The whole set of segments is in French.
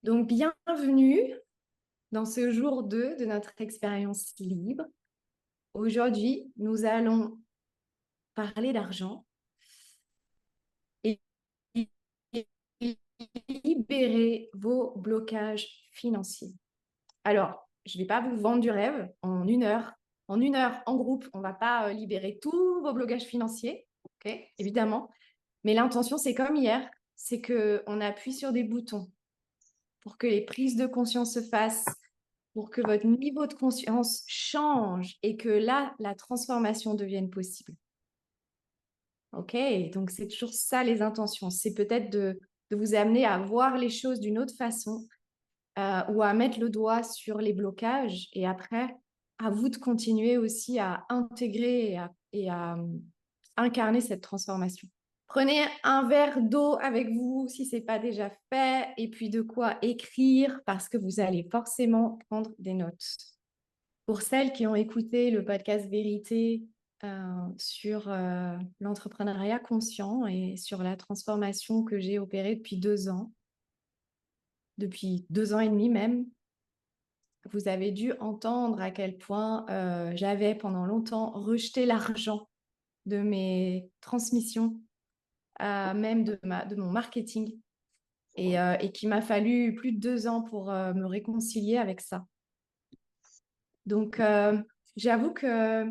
Donc, bienvenue dans ce jour 2 de notre expérience libre. Aujourd'hui, nous allons parler d'argent et libérer vos blocages financiers. Alors, je ne vais pas vous vendre du rêve en une heure. En une heure, en groupe, on ne va pas libérer tous vos blocages financiers, ok, évidemment. Mais l'intention, c'est comme hier, c'est qu'on appuie sur des boutons pour que les prises de conscience se fassent, pour que votre niveau de conscience change et que là, la transformation devienne possible. OK? Donc, c'est toujours ça les intentions. C'est peut-être de vous amener à voir les choses d'une autre façon ou à mettre le doigt sur les blocages et après, à vous de continuer aussi à intégrer et à incarner cette transformation. Prenez un verre d'eau avec vous si ce n'est pas déjà fait et puis de quoi écrire parce que vous allez forcément prendre des notes. Pour celles qui ont écouté le podcast Vérité sur l'entrepreneuriat conscient et sur la transformation que j'ai opérée depuis 2 ans, depuis 2 ans et demi même, vous avez dû entendre à quel point j'avais pendant longtemps rejeté l'argent de mes transmissions, même de mon marketing, et qu'il m'a fallu plus de 2 ans pour me réconcilier avec ça. Donc, j'avoue que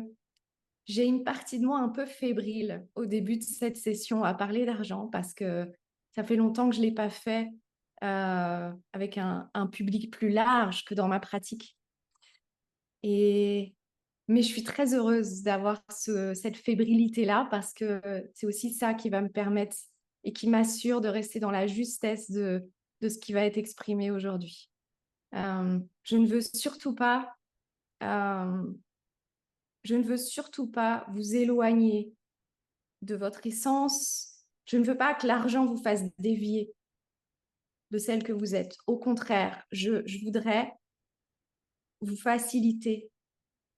j'ai une partie de moi un peu fébrile au début de cette session à parler d'argent parce que ça fait longtemps que je ne l'ai pas fait avec un public plus large que dans ma pratique. Mais je suis très heureuse d'avoir cette fébrilité-là parce que c'est aussi ça qui va me permettre et qui m'assure de rester dans la justesse de ce qui va être exprimé aujourd'hui. Je ne veux surtout pas euh, Je ne veux surtout pas vous éloigner de votre essence. Je ne veux pas que l'argent vous fasse dévier de celle que vous êtes. Au contraire, je voudrais vous faciliter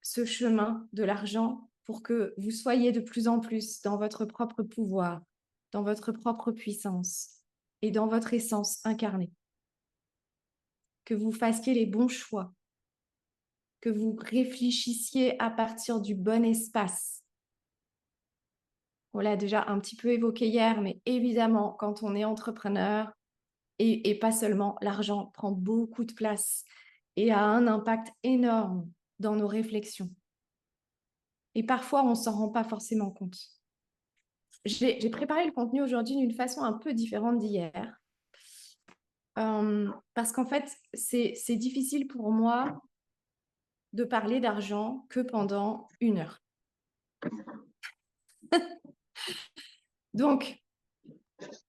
ce chemin de l'argent pour que vous soyez de plus en plus dans votre propre pouvoir, dans votre propre puissance et dans votre essence incarnée. Que vous fassiez les bons choix, que vous réfléchissiez à partir du bon espace. On l'a déjà un petit peu évoqué hier, mais évidemment, quand on est entrepreneur, et pas seulement, l'argent prend beaucoup de place et a un impact énorme dans nos réflexions. Et parfois, on ne s'en rend pas forcément compte. J'ai préparé le contenu aujourd'hui d'une façon un peu différente d'hier. Parce qu'en fait, c'est difficile pour moi de parler d'argent que pendant 1 heure. Donc,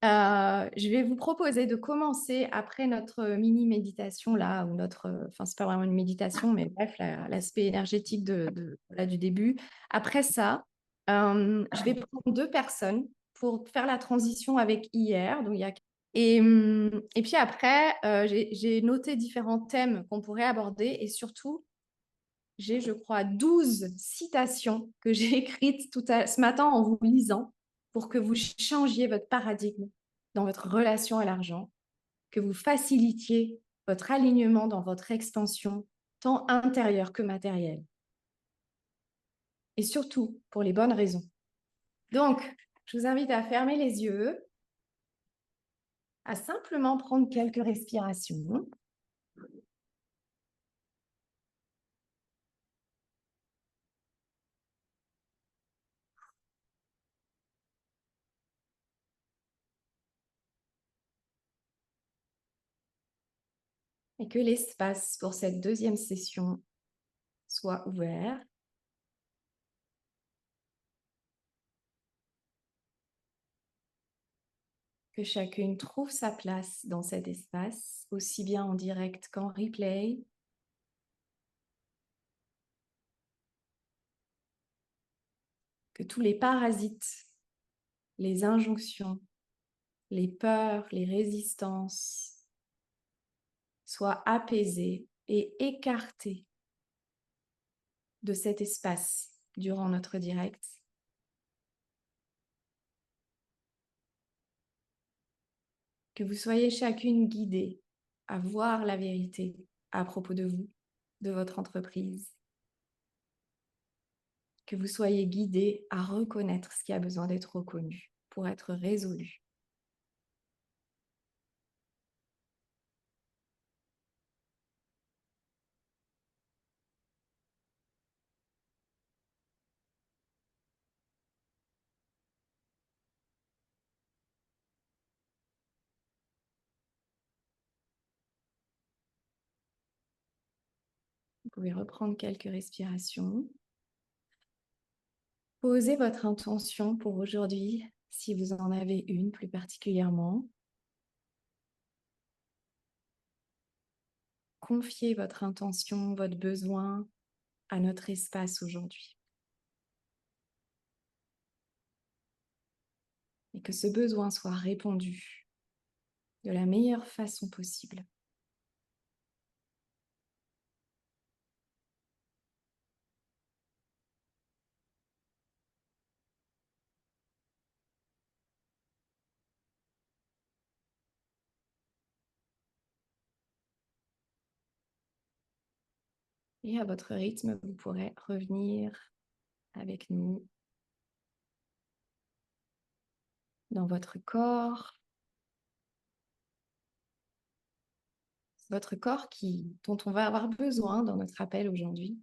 je vais vous proposer de commencer après notre mini méditation là, ou enfin c'est pas vraiment une méditation, mais bref, l'aspect énergétique du début. Après ça, je vais prendre 2 personnes pour faire la transition avec hier. Donc, et puis après, j'ai noté différents thèmes qu'on pourrait aborder et surtout, j'ai, je crois, 12 citations que j'ai écrites ce matin en vous lisant pour que vous changiez votre paradigme dans votre relation à l'argent, que vous facilitiez votre alignement dans votre expansion, tant intérieure que matérielle. Et surtout, pour les bonnes raisons. Donc, je vous invite à fermer les yeux, à simplement prendre quelques respirations. Et que l'espace pour cette deuxième session soit ouvert. Que chacune trouve sa place dans cet espace, aussi bien en direct qu'en replay. Que tous les parasites, les injonctions, les peurs, les résistances soient apaisés et écartés de cet espace durant notre direct. Que vous soyez chacune guidée à voir la vérité à propos de vous, de votre entreprise. Que vous soyez guidé à reconnaître ce qui a besoin d'être reconnu pour être résolu. Vous pouvez reprendre quelques respirations. Posez votre intention pour aujourd'hui, si vous en avez une plus particulièrement. Confiez votre intention, votre besoin à notre espace aujourd'hui. Et que ce besoin soit répondu de la meilleure façon possible. Et à votre rythme, vous pourrez revenir avec nous dans votre corps dont on va avoir besoin dans notre appel aujourd'hui.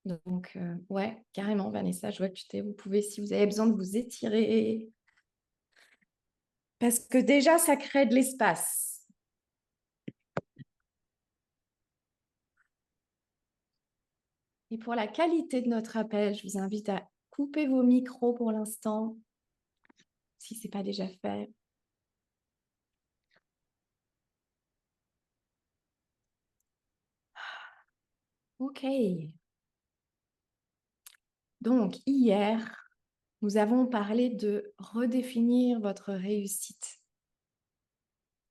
Donc, ouais, carrément, Vanessa, je vois que vous pouvez, si vous avez besoin de vous étirer, parce que déjà, ça crée de l'espace. Et pour la qualité de notre appel, je vous invite à couper vos micros pour l'instant, si ce n'est pas déjà fait. Ok. Donc, hier, nous avons parlé de redéfinir votre réussite,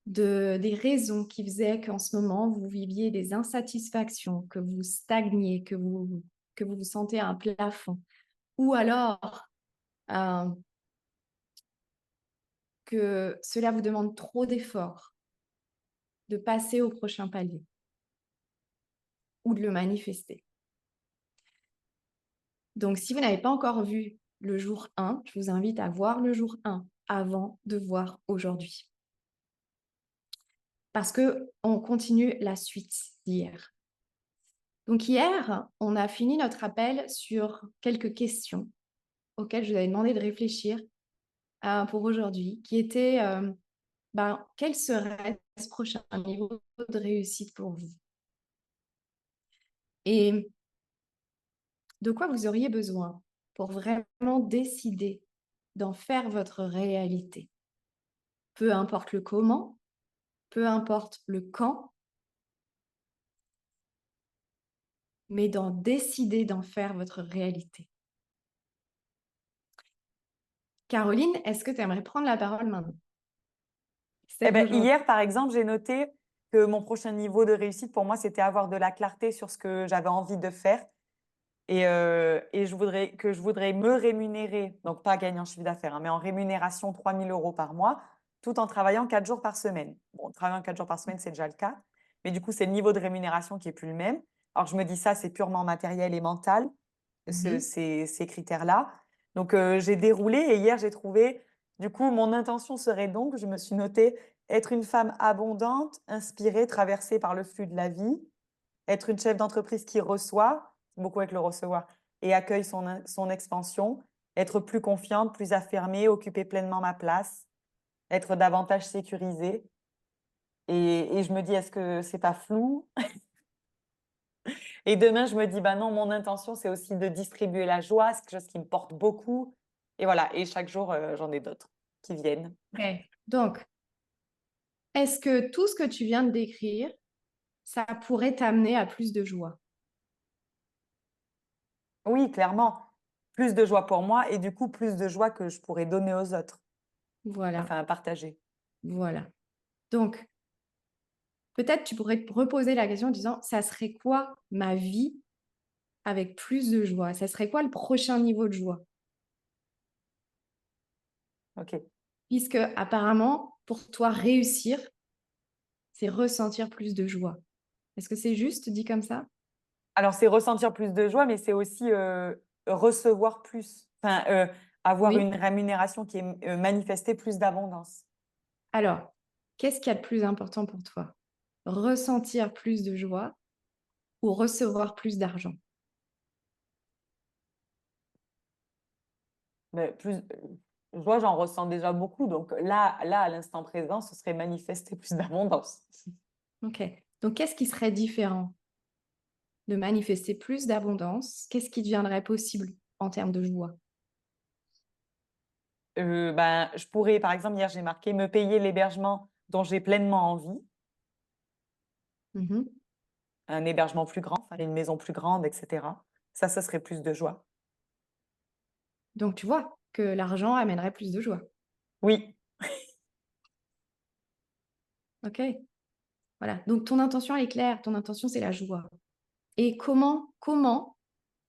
des raisons qui faisaient qu'en ce moment, vous viviez des insatisfactions, que vous stagniez, que vous vous sentez à un plafond, ou alors que cela vous demande trop d'efforts de passer au prochain palier ou de le manifester. Donc, si vous n'avez pas encore vu le jour 1, je vous invite à voir le jour 1 avant de voir aujourd'hui. Parce qu'on continue la suite d'hier. Donc hier, on a fini notre appel sur quelques questions auxquelles je vous avais demandé de réfléchir pour aujourd'hui, qui étaient quel serait ce prochain niveau de réussite pour vous? Et de quoi vous auriez besoin pour vraiment décider d'en faire votre réalité? Peu importe le comment, peu importe le quand, mais d'en décider d'en faire votre réalité. Caroline, est-ce que tu aimerais prendre la parole maintenant? Hier, par exemple, j'ai noté que mon prochain niveau de réussite, pour moi, c'était avoir de la clarté sur ce que j'avais envie de faire. Et je voudrais me rémunérer, donc pas gagner en chiffre d'affaires, hein, mais en rémunération 3 000 € par mois, tout en travaillant 4 jours par semaine. Bon, travaillant 4 jours par semaine, c'est déjà le cas. Mais du coup, c'est le niveau de rémunération qui est plus le même. Alors, je me dis ça, c'est purement matériel et mental, ces critères-là. Donc, j'ai déroulé et hier, j'ai trouvé, du coup, mon intention serait donc, je me suis notée, être une femme abondante, inspirée, traversée par le flux de la vie, être une chef d'entreprise qui reçoit, beaucoup avec le recevoir, et accueille son expansion, être plus confiante, plus affirmée, occuper pleinement ma place, être davantage sécurisée. Et je me dis, est-ce que c'est pas flou? Et demain, je me dis, bah non, mon intention, c'est aussi de distribuer la joie, c'est quelque chose qui me porte beaucoup. Et voilà, et chaque jour, j'en ai d'autres qui viennent. Okay. Donc, est-ce que tout ce que tu viens de décrire, ça pourrait t'amener à plus de joie? Oui, clairement, plus de joie pour moi et du coup, plus de joie que je pourrais donner aux autres, Voilà, enfin à partager. voilà. Donc, peut-être tu pourrais te reposer la question en disant, ça serait quoi ma vie avec plus de joie? Ça serait quoi le prochain niveau de joie? Ok. puisque apparemment, pour toi, réussir, c'est ressentir plus de joie. Est-ce que c'est juste dit comme ça? Alors, c'est ressentir plus de joie, mais c'est aussi recevoir plus. Enfin, avoir Oui. une rémunération qui est manifester plus d'abondance. Alors, qu'est-ce qu'il y a de plus important pour toi? Ressentir plus de joie ou recevoir plus d'argent? Mais plus, joie, j'en ressens déjà beaucoup. Donc là, à l'instant présent, ce serait manifester plus d'abondance. Ok. Donc, qu'est-ce qui serait différent de manifester plus d'abondance? Qu'est-ce qui deviendrait possible en termes de joie? Ben, je pourrais, par exemple, hier, j'ai marqué me payer l'hébergement dont j'ai pleinement envie, Mhm. un hébergement plus grand, enfin, une maison plus grande, etc. Ça serait plus de joie. Donc, tu vois que l'argent amènerait plus de joie. Oui, Ok. Voilà. Donc, ton intention, elle est claire. Ton intention, c'est la joie. Et comment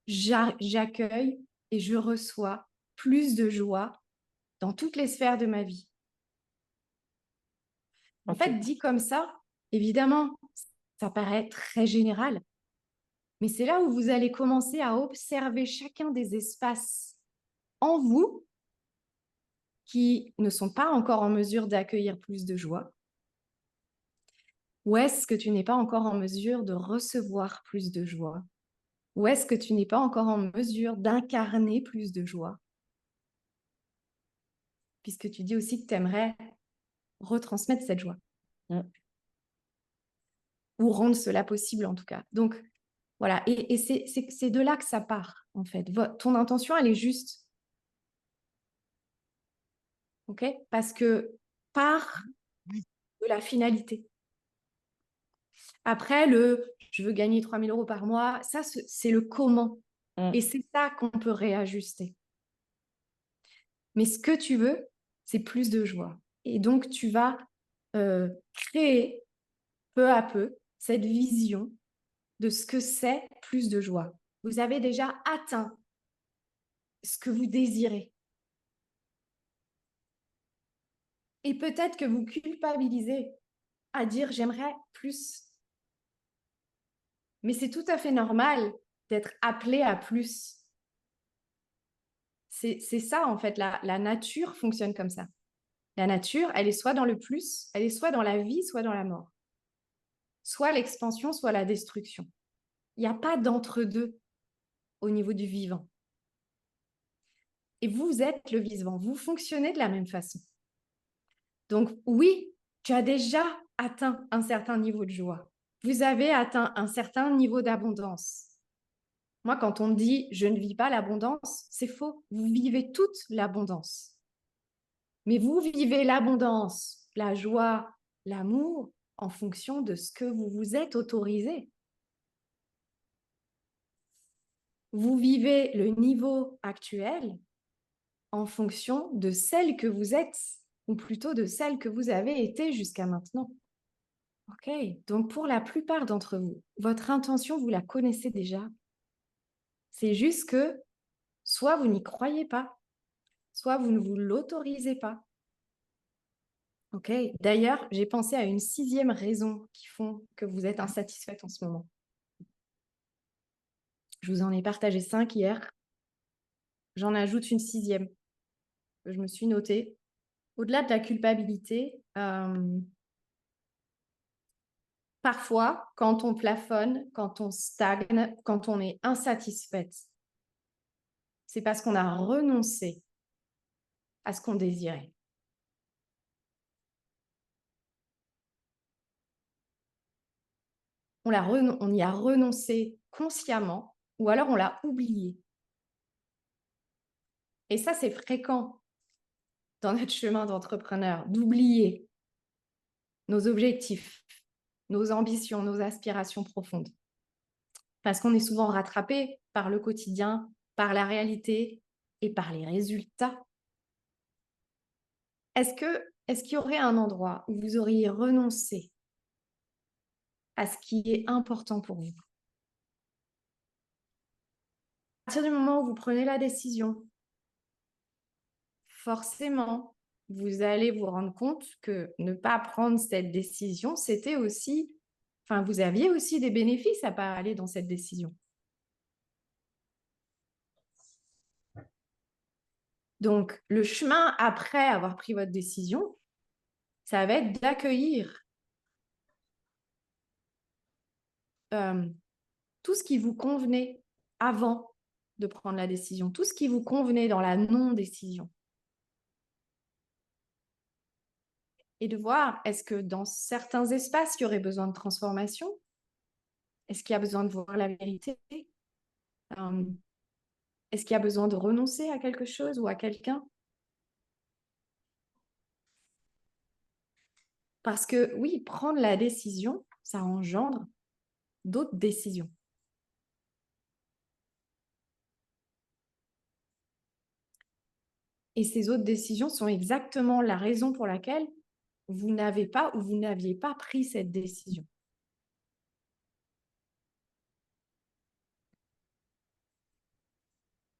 j'accueille et je reçois plus de joie dans toutes les sphères de ma vie? En ok. fait, dit comme ça, évidemment, ça paraît très général, mais c'est là où vous allez commencer à observer chacun des espaces en vous qui ne sont pas encore en mesure d'accueillir plus de joie. Ou est-ce que tu n'es pas encore en mesure de recevoir plus de joie? Ou est-ce que tu n'es pas encore en mesure d'incarner plus de joie? Puisque tu dis aussi que tu aimerais retransmettre cette joie Mm. ou rendre cela possible en tout cas. Donc voilà, et c'est de là que ça part en fait. Ton intention, elle est juste, ok? Parce que part de la finalité. Après, je veux gagner 3 000 euros par mois, ça c'est le comment. Mm. Et c'est ça qu'on peut réajuster. Mais ce que tu veux, c'est plus de joie. Et donc, tu vas créer peu à peu cette vision de ce que c'est plus de joie. Vous avez déjà atteint ce que vous désirez. Et peut-être que vous culpabilisez à dire j'aimerais plus. Mais c'est tout à fait normal d'être appelé à plus. C'est ça, en fait, la nature fonctionne comme ça. La nature, elle est soit dans le plus, elle est soit dans la vie, soit dans la mort. Soit l'expansion, soit la destruction. Il n'y a pas d'entre-deux au niveau du vivant. Et vous êtes le vivant, vous fonctionnez de la même façon. Donc oui, tu as déjà atteint un certain niveau de joie. Vous avez atteint un certain niveau d'abondance. Moi, quand on me dit je ne vis pas l'abondance, c'est faux. Vous vivez toute l'abondance. Mais vous vivez l'abondance, la joie, l'amour en fonction de ce que vous vous êtes autorisé. Vous vivez le niveau actuel en fonction de celle que vous êtes, ou plutôt de celle que vous avez été jusqu'à maintenant. Ok, donc pour la plupart d'entre vous, votre intention, vous la connaissez déjà. C'est juste que soit vous n'y croyez pas, soit vous ne vous l'autorisez pas. Ok, d'ailleurs, j'ai pensé à une 6e raison qui font que vous êtes insatisfaite en ce moment. Je vous en ai partagé 5 hier. J'en ajoute une 6e que je me suis notée. Au-delà de la culpabilité, parfois, quand on plafonne, quand on stagne, quand on est insatisfaite, c'est parce qu'on a renoncé à ce qu'on désirait. On y a renoncé consciemment ou alors on l'a oublié. Et ça, c'est fréquent dans notre chemin d'entrepreneur, d'oublier nos objectifs, nos ambitions, nos aspirations profondes. Parce qu'on est souvent rattrapé par le quotidien, par la réalité et par les résultats. Est-ce qu'il y aurait un endroit où vous auriez renoncé à ce qui est important pour vous? À partir du moment où vous prenez la décision, forcément, vous allez vous rendre compte que ne pas prendre cette décision, c'était aussi, enfin, vous aviez aussi des bénéfices à pas aller dans cette décision. Donc, le chemin après avoir pris votre décision, ça va être d'accueillir tout ce qui vous convenait avant de prendre la décision, tout ce qui vous convenait dans la non-décision. Et de voir, est-ce que dans certains espaces, il y aurait besoin de transformation? Est-ce qu'il y a besoin de voir la vérité? Est-ce qu'il y a besoin de renoncer à quelque chose ou à quelqu'un? Parce que oui, prendre la décision, ça engendre d'autres décisions. Et ces autres décisions sont exactement la raison pour laquelle vous n'avez pas ou vous n'aviez pas pris cette décision.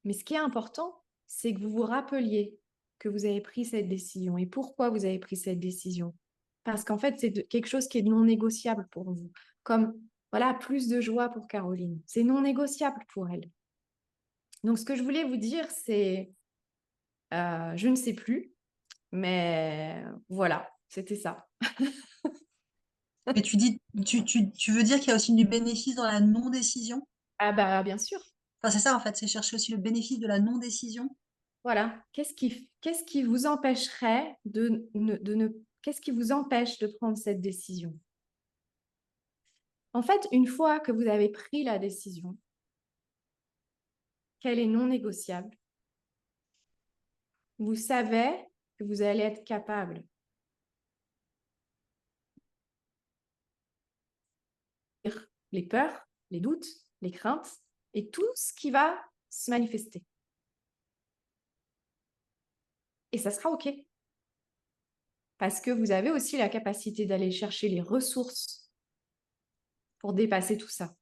Mais ce qui est important, c'est que vous vous rappeliez que vous avez pris cette décision et pourquoi vous avez pris cette décision. Parce qu'en fait, c'est quelque chose qui est non négociable pour vous. Comme, voilà, plus de joie pour Caroline. C'est non négociable pour elle. Donc, ce que je voulais vous dire, c'est, je ne sais plus, mais voilà, c'était ça. Mais tu veux dire qu'il y a aussi du bénéfice dans la non-décision? Ah bah, bien sûr. Enfin, c'est ça, en fait, c'est chercher aussi le bénéfice de la non-décision. Voilà. Qu'est-ce qui vous empêcherait qu'est-ce qui vous empêche de prendre cette décision? En fait, une fois que vous avez pris la décision, qu'elle est non négociable, vous savez que vous allez être capable les peurs, les doutes, les craintes et tout ce qui va se manifester. Et ça sera OK. Parce que vous avez aussi la capacité d'aller chercher les ressources pour dépasser tout ça.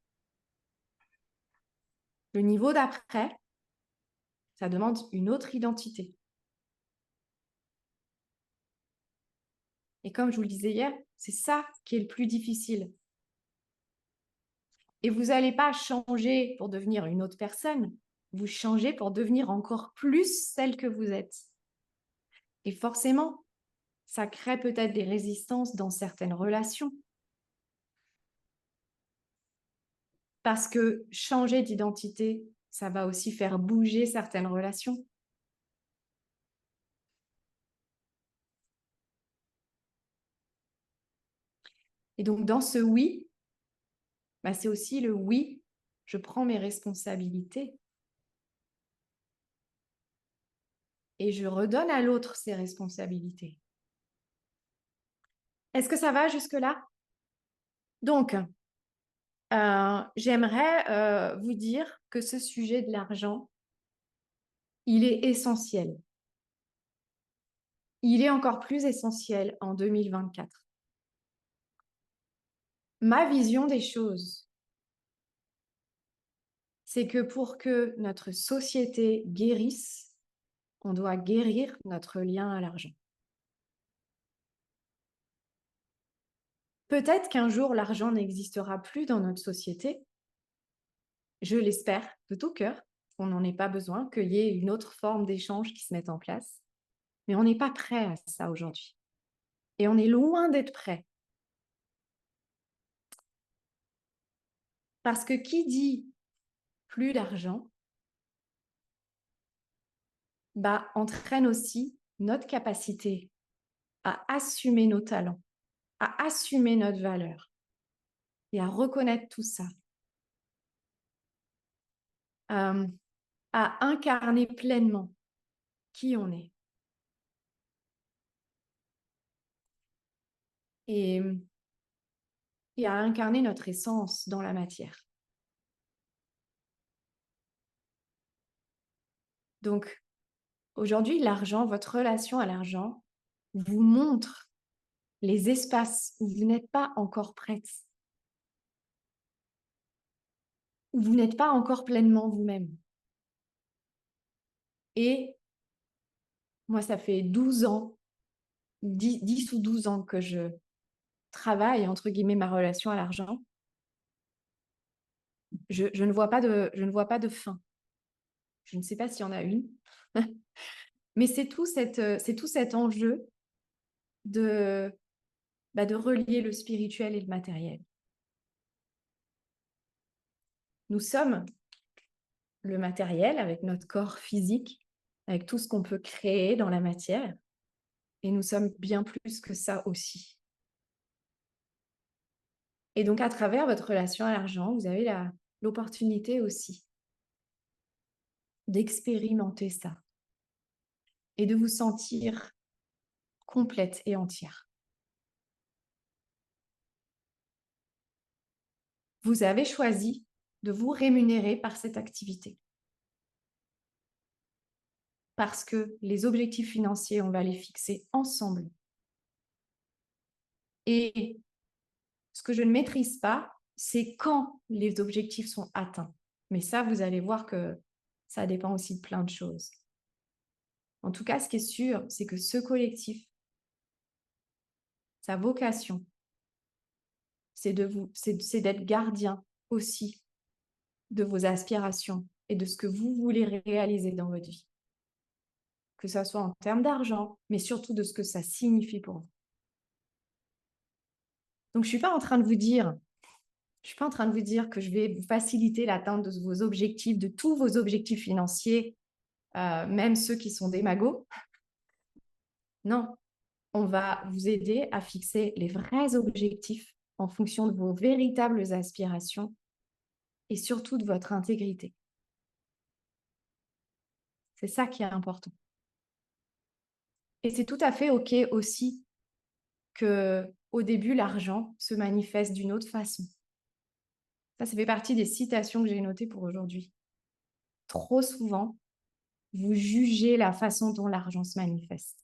Le niveau d'après, ça demande une autre identité. Et comme je vous le disais hier, c'est ça qui est le plus difficile. Et vous n'allez pas changer pour devenir une autre personne, vous changez pour devenir encore plus celle que vous êtes. Et forcément, ça crée peut-être des résistances dans certaines relations. Parce que changer d'identité, ça va aussi faire bouger certaines relations. Et donc, dans ce oui, bah, c'est aussi le oui, je prends mes responsabilités. Et je redonne à l'autre ses responsabilités. Est-ce que ça va jusque-là? Donc, j'aimerais vous dire que ce sujet de l'argent, il est essentiel. Il est encore plus essentiel en 2024. Ma vision des choses, c'est que pour que notre société guérisse, on doit guérir notre lien à l'argent. Peut-être qu'un jour, l'argent n'existera plus dans notre société. Je l'espère de tout cœur, qu'on n'en ait pas besoin, qu'il y ait une autre forme d'échange qui se mette en place. Mais on n'est pas prêt à ça aujourd'hui. Et on est loin d'être prêt. Parce que qui dit plus d'argent, bah, entraîne aussi notre capacité à assumer nos talents, à assumer notre valeur et à reconnaître tout ça. À incarner pleinement qui on est. Et à incarner notre essence dans la matière. Donc, aujourd'hui, l'argent, votre relation à l'argent, vous montre les espaces où vous n'êtes pas encore prête, où vous n'êtes pas encore pleinement vous-même. Et moi, ça fait 12 ans 10 ou 12 ans que je travaille, entre guillemets, ma relation à l'argent, je ne vois pas de fin. Je ne sais pas s'il y en a une. Mais c'est tout cet enjeu de relier le spirituel et le matériel. Nous sommes le matériel avec notre corps physique, avec tout ce qu'on peut créer dans la matière, et nous sommes bien plus que ça aussi. Et donc, à travers votre relation à l'argent, vous avez l'opportunité aussi d'expérimenter ça et de vous sentir complète et entière. Vous avez choisi de vous rémunérer par cette activité. Parce que les objectifs financiers, on va les fixer ensemble. Et ce que je ne maîtrise pas, c'est quand les objectifs sont atteints. Mais ça, vous allez voir que ça dépend aussi de plein de choses. En tout cas, ce qui est sûr, c'est que ce collectif, sa vocation, c'est d'être gardien aussi de vos aspirations et de ce que vous voulez réaliser dans votre vie. Que ça soit en termes d'argent, mais surtout de ce que ça signifie pour vous. Donc, je ne suis pas en train de vous dire que je vais vous faciliter l'atteinte de vos objectifs, de tous vos objectifs financiers, même ceux qui sont des magots. Non, on va vous aider à fixer les vrais objectifs en fonction de vos véritables aspirations et surtout de votre intégrité. C'est ça qui est important. Et c'est tout à fait OK aussi qu'au début, l'argent se manifeste d'une autre façon. Ça fait partie des citations que j'ai notées pour aujourd'hui. Trop souvent, vous jugez la façon dont l'argent se manifeste.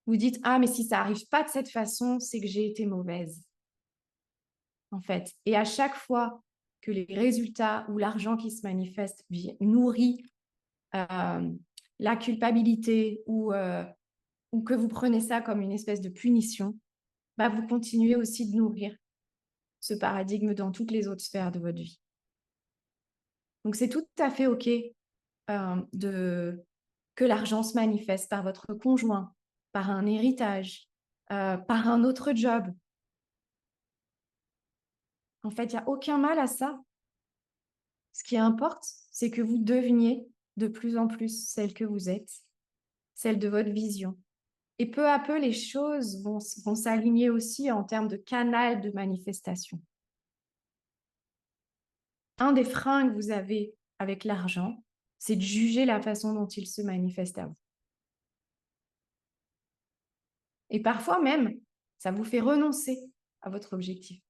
Vous dites, ah, mais si ça n'arrive pas de cette façon, c'est que j'ai été mauvaise. En fait. Et à chaque fois que les résultats ou l'argent qui se manifeste nourrit la culpabilité ou que vous prenez ça comme une espèce de punition, bah, vous continuez aussi de nourrir ce paradigme dans toutes les autres sphères de votre vie. Donc, c'est tout à fait OK que l'argent se manifeste par votre conjoint, par un héritage, par un autre job. En fait, il n'y a aucun mal à ça. Ce qui importe, c'est que vous deveniez de plus en plus celle que vous êtes, celle de votre vision. Et peu à peu, les choses vont s'aligner aussi en termes de canal de manifestation. Un des freins que vous avez avec l'argent, c'est de juger la façon dont il se manifeste à vous. Et parfois même, ça vous fait renoncer à votre objectif.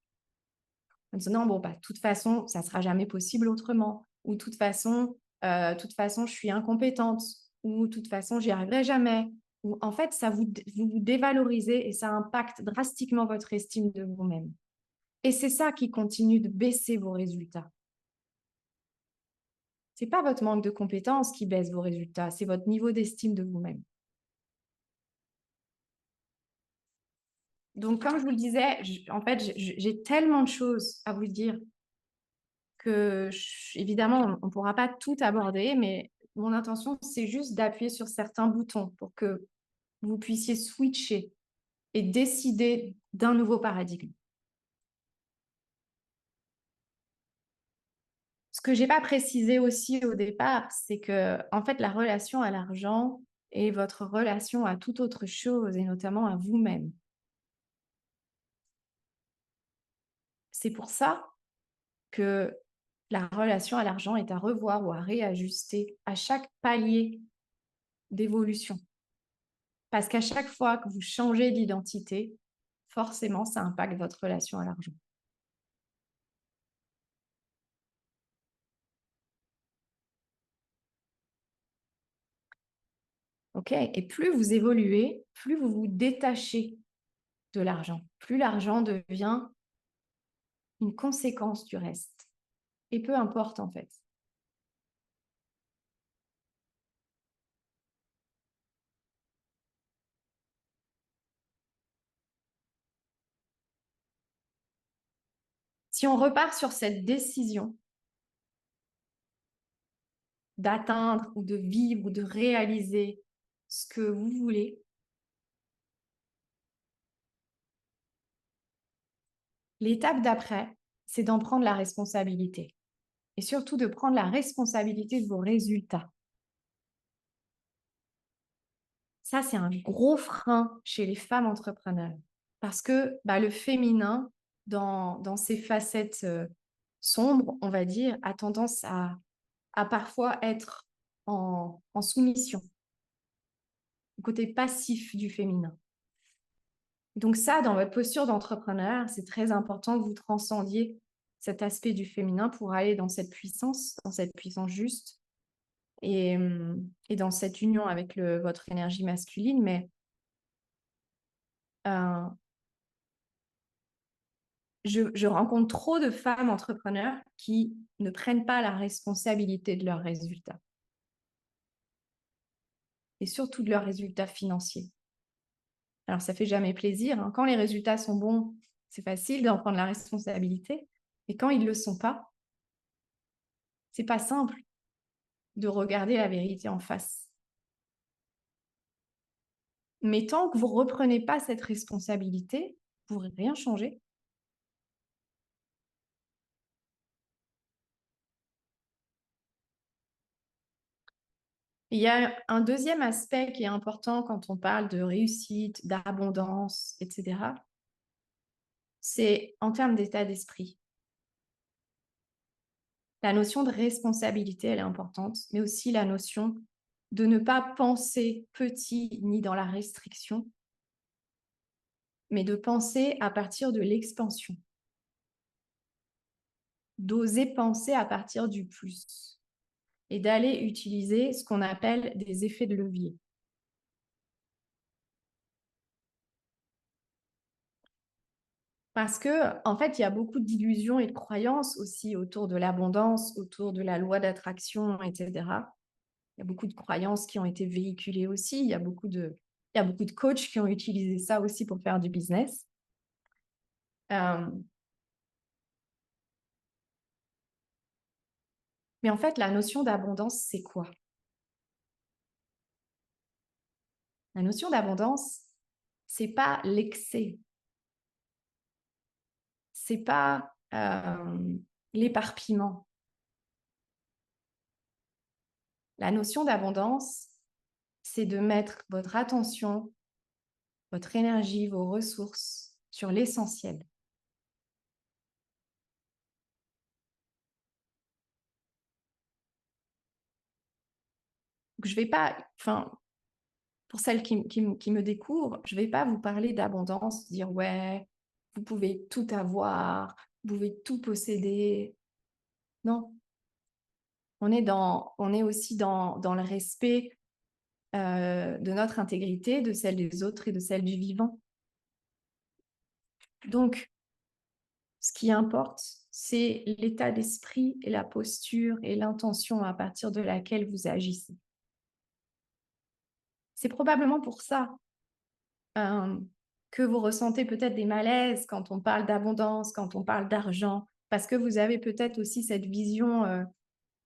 En disant, non, bon, bah, de toute façon, ça ne sera jamais possible autrement. Ou de toute façon, je suis incompétente. Ou de toute façon, j'y arriverai jamais. Ou en fait, vous vous dévalorisez et ça impacte drastiquement votre estime de vous-même. Et c'est ça qui continue de baisser vos résultats. Ce n'est pas votre manque de compétences qui baisse vos résultats, c'est votre niveau d'estime de vous-même. Donc, comme je vous le disais, en fait, j'ai tellement de choses à vous dire que, évidemment, on ne pourra pas tout aborder, mais mon intention, c'est juste d'appuyer sur certains boutons pour que vous puissiez switcher et décider d'un nouveau paradigme. Ce que je n'ai pas précisé aussi au départ, c'est que, en fait, la relation à l'argent est votre relation à toute autre chose, et notamment à vous-même. C'est pour ça que la relation à l'argent est à revoir ou à réajuster à chaque palier d'évolution. Parce qu'à chaque fois que vous changez d'identité, forcément, ça impacte votre relation à l'argent. OK? Et plus vous évoluez, plus vous vous détachez de l'argent, plus l'argent devient une conséquence du reste. Et peu importe, en fait. Si on repart sur cette décision d'atteindre ou de vivre ou de réaliser ce que vous voulez, l'étape d'après, c'est d'en prendre la responsabilité. Et surtout de prendre la responsabilité de vos résultats. Ça, c'est un gros frein chez les femmes entrepreneurs. Parce que le féminin, dans ses facettes sombres, on va dire, a tendance à parfois être en soumission, le côté passif du féminin. Donc ça, dans votre posture d'entrepreneur, c'est très important que vous transcendiez cet aspect du féminin pour aller dans cette puissance juste et dans cette union avec votre énergie masculine. Mais je rencontre trop de femmes entrepreneurs qui ne prennent pas la responsabilité de leurs résultats et surtout de leurs résultats financiers. Alors, ça fait jamais plaisir, hein. Quand les résultats sont bons, c'est facile d'en prendre la responsabilité. Et quand ils ne le sont pas, c'est pas simple de regarder la vérité en face. Mais tant que vous ne reprenez pas cette responsabilité, vous ne pourrez rien changer. Il y a un deuxième aspect qui est important quand on parle de réussite, d'abondance, etc. C'est en termes d'état d'esprit. La notion de responsabilité, elle est importante, mais aussi la notion de ne pas penser petit ni dans la restriction, mais de penser à partir de l'expansion. D'oser penser à partir du plus et d'aller utiliser ce qu'on appelle des effets de levier. Parce que, en fait, il y a beaucoup d'illusions et de croyances aussi autour de l'abondance, autour de la loi d'attraction, etc. Il y a beaucoup de croyances qui ont été véhiculées aussi. Il y a beaucoup de coachs qui ont utilisé ça aussi pour faire du business. Mais en fait, la notion d'abondance, c'est quoi? La notion d'abondance, c'est pas l'excès. C'est pas l'éparpillement. La notion d'abondance, c'est de mettre votre attention, votre énergie, vos ressources sur l'essentiel. Donc, je vais pas, pour celles qui me découvrent, je vais pas vous parler d'abondance, dire ouais, vous pouvez tout avoir, vous pouvez tout posséder. Non. On est aussi dans le respect de notre intégrité, de celle des autres et de celle du vivant. Donc, ce qui importe, c'est l'état d'esprit et la posture et l'intention à partir de laquelle vous agissez. C'est probablement pour ça que vous ressentez peut-être des malaises quand on parle d'abondance, quand on parle d'argent, parce que vous avez peut-être aussi cette vision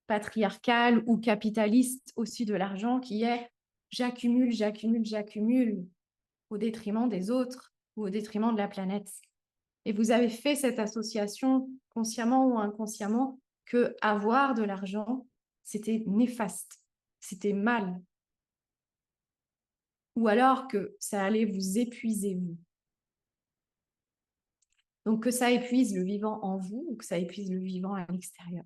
patriarcale ou capitaliste au-dessus de l'argent qui est j'accumule, j'accumule, j'accumule au détriment des autres ou au détriment de la planète. Et vous avez fait cette association consciemment ou inconsciemment que avoir de l'argent, c'était néfaste, c'était mal. Ou alors que ça allait vous épuiser, vous. Donc que ça épuise le vivant en vous ou que ça épuise le vivant à l'extérieur.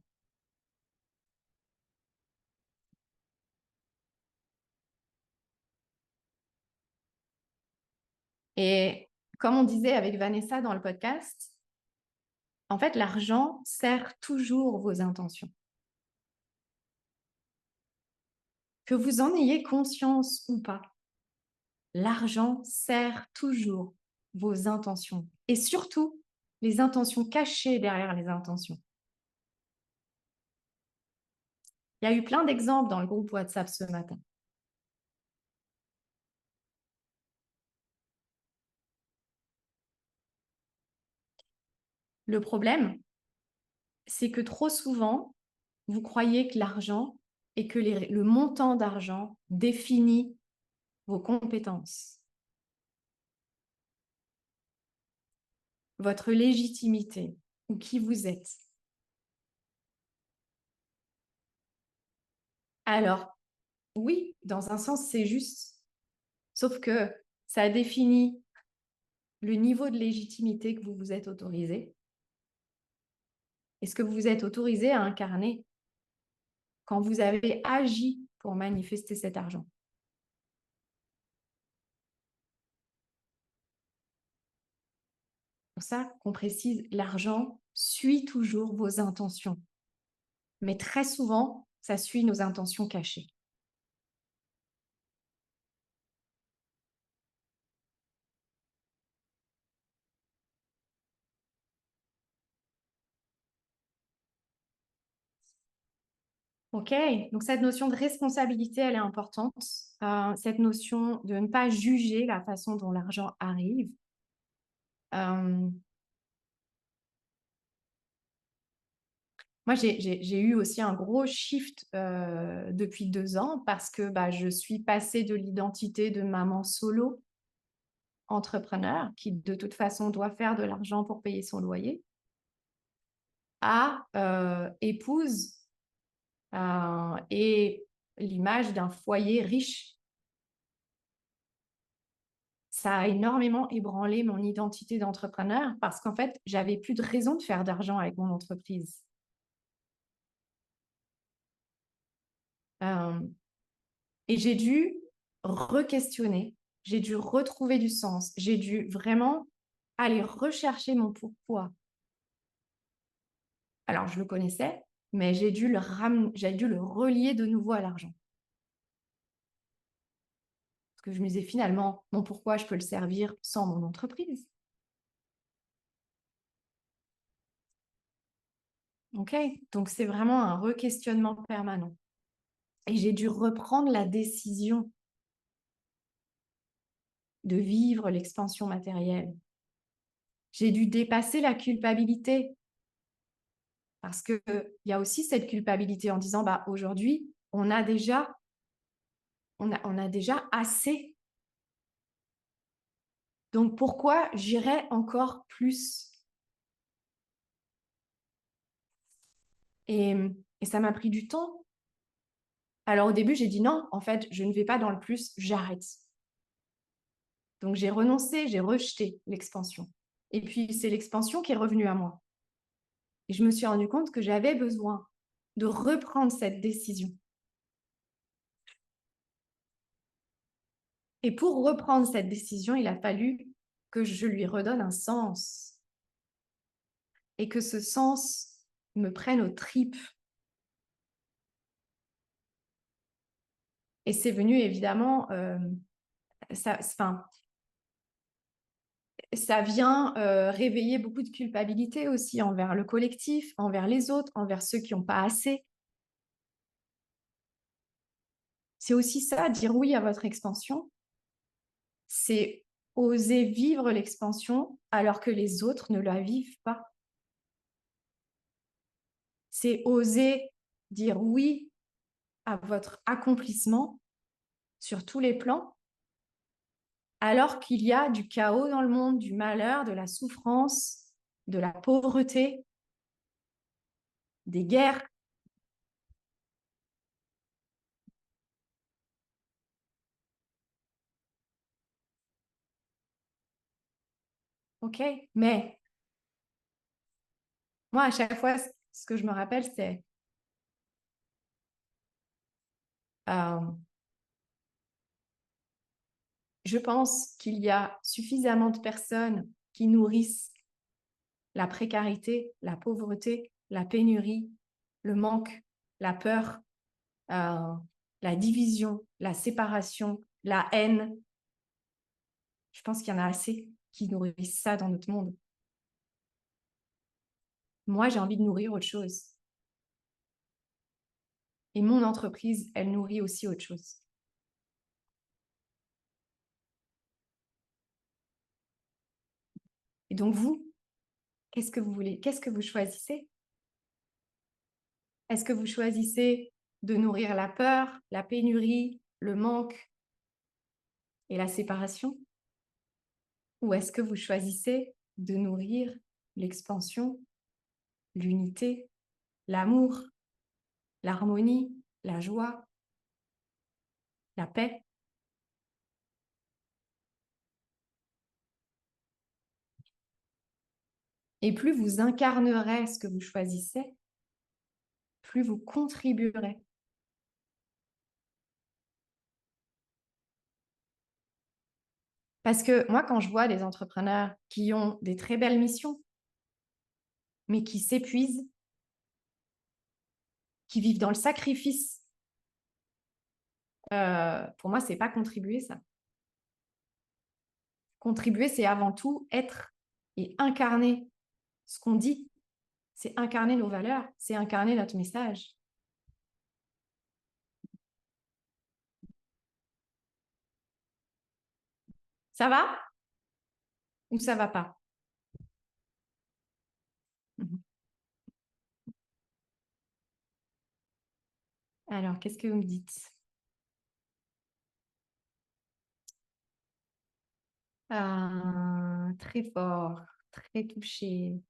Et comme on disait avec Vanessa dans le podcast, en fait, l'argent sert toujours vos intentions. Que vous en ayez conscience ou pas, l'argent sert toujours vos intentions. Et surtout, les intentions cachées derrière les intentions. Il y a eu plein d'exemples dans le groupe WhatsApp ce matin. Le problème, c'est que trop souvent, vous croyez que l'argent et que le montant d'argent définit vos compétences, votre légitimité ou qui vous êtes. Alors, oui, dans un sens, c'est juste. Sauf que ça définit le niveau de légitimité que vous vous êtes autorisé et ce que vous vous êtes autorisé à incarner quand vous avez agi pour manifester cet argent. C'est pour ça qu'on précise, l'argent suit toujours vos intentions. Mais très souvent, ça suit nos intentions cachées. Ok, donc cette notion de responsabilité, elle est importante. Cette notion de ne pas juger la façon dont l'argent arrive. Moi, j'ai eu aussi un gros shift depuis 2 ans parce que je suis passée de l'identité de maman solo entrepreneur qui de toute façon doit faire de l'argent pour payer son loyer à épouse et l'image d'un foyer riche. Ça a énormément ébranlé mon identité d'entrepreneur parce qu'en fait, j'avais plus de raison de faire d'argent avec mon entreprise. Et j'ai dû re-questionner, j'ai dû retrouver du sens, j'ai dû vraiment aller rechercher mon pourquoi. Alors, je le connaissais, mais j'ai dû le relier de nouveau à l'argent. Parce que je me disais finalement, mon pourquoi, je peux le servir sans mon entreprise. Ok, donc c'est vraiment un re-questionnement permanent. Et j'ai dû reprendre la décision de vivre l'expansion matérielle. J'ai dû dépasser la culpabilité parce qu'il y a aussi cette culpabilité en disant, aujourd'hui, on a déjà assez. Donc, pourquoi j'irais encore plus? Et ça m'a pris du temps. Alors, au début, j'ai dit non, en fait, je ne vais pas dans le plus, j'arrête. Donc, j'ai renoncé, j'ai rejeté l'expansion. Et puis, c'est l'expansion qui est revenue à moi. Et je me suis rendu compte que j'avais besoin de reprendre cette décision. Et pour reprendre cette décision, il a fallu que je lui redonne un sens. Et que ce sens me prenne aux tripes. Et c'est venu évidemment, ça vient réveiller beaucoup de culpabilité aussi envers le collectif, envers les autres, envers ceux qui n'ont pas assez. C'est aussi ça, dire oui à votre expansion. C'est oser vivre l'expansion alors que les autres ne la vivent pas. C'est oser dire oui à votre accomplissement sur tous les plans alors qu'il y a du chaos dans le monde, du malheur, de la souffrance, de la pauvreté, des guerres. Ok, mais moi, à chaque fois, ce que je me rappelle, c'est je pense qu'il y a suffisamment de personnes qui nourrissent la précarité, la pauvreté, la pénurie, le manque, la peur, la division, la séparation, la haine. Je pense qu'il y en a assez qui nourrissent ça dans notre monde. Moi, j'ai envie de nourrir autre chose. Et mon entreprise, elle nourrit aussi autre chose. Et donc vous, qu'est-ce que vous voulez? Qu'est-ce que vous choisissez? Est-ce que vous choisissez de nourrir la peur, la pénurie, le manque et la séparation? Ou est-ce que vous choisissez de nourrir l'expansion, l'unité, l'amour, l'harmonie, la joie, la paix? Et plus vous incarnerez ce que vous choisissez, plus vous contribuerez. Parce que moi, quand je vois des entrepreneurs qui ont des très belles missions, mais qui s'épuisent, qui vivent dans le sacrifice, pour moi, c'est pas contribuer, ça. Contribuer, c'est avant tout être et incarner ce qu'on dit. C'est incarner nos valeurs, c'est incarner notre message. Ça va ou ça va pas? Alors, qu'est-ce que vous me dites? Très fort, très touché.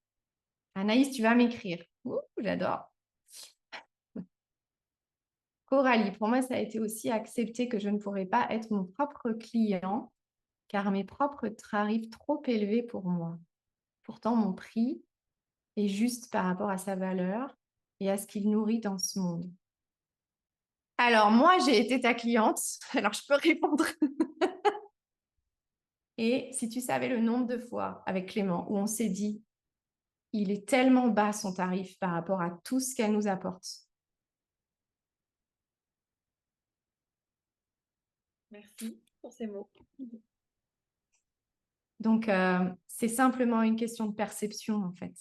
Anaïs, tu vas m'écrire. Ouh, j'adore. Coralie, pour moi, ça a été aussi accepter que je ne pourrais pas être mon propre client car mes propres tarifs trop élevés pour moi. Pourtant, mon prix est juste par rapport à sa valeur et à ce qu'il nourrit dans ce monde. Alors, moi, j'ai été ta cliente, alors je peux répondre. Et si tu savais le nombre de fois avec Clément où on s'est dit, il est tellement bas son tarif par rapport à tout ce qu'elle nous apporte. Merci pour ces mots. Donc, c'est simplement une question de perception, en fait.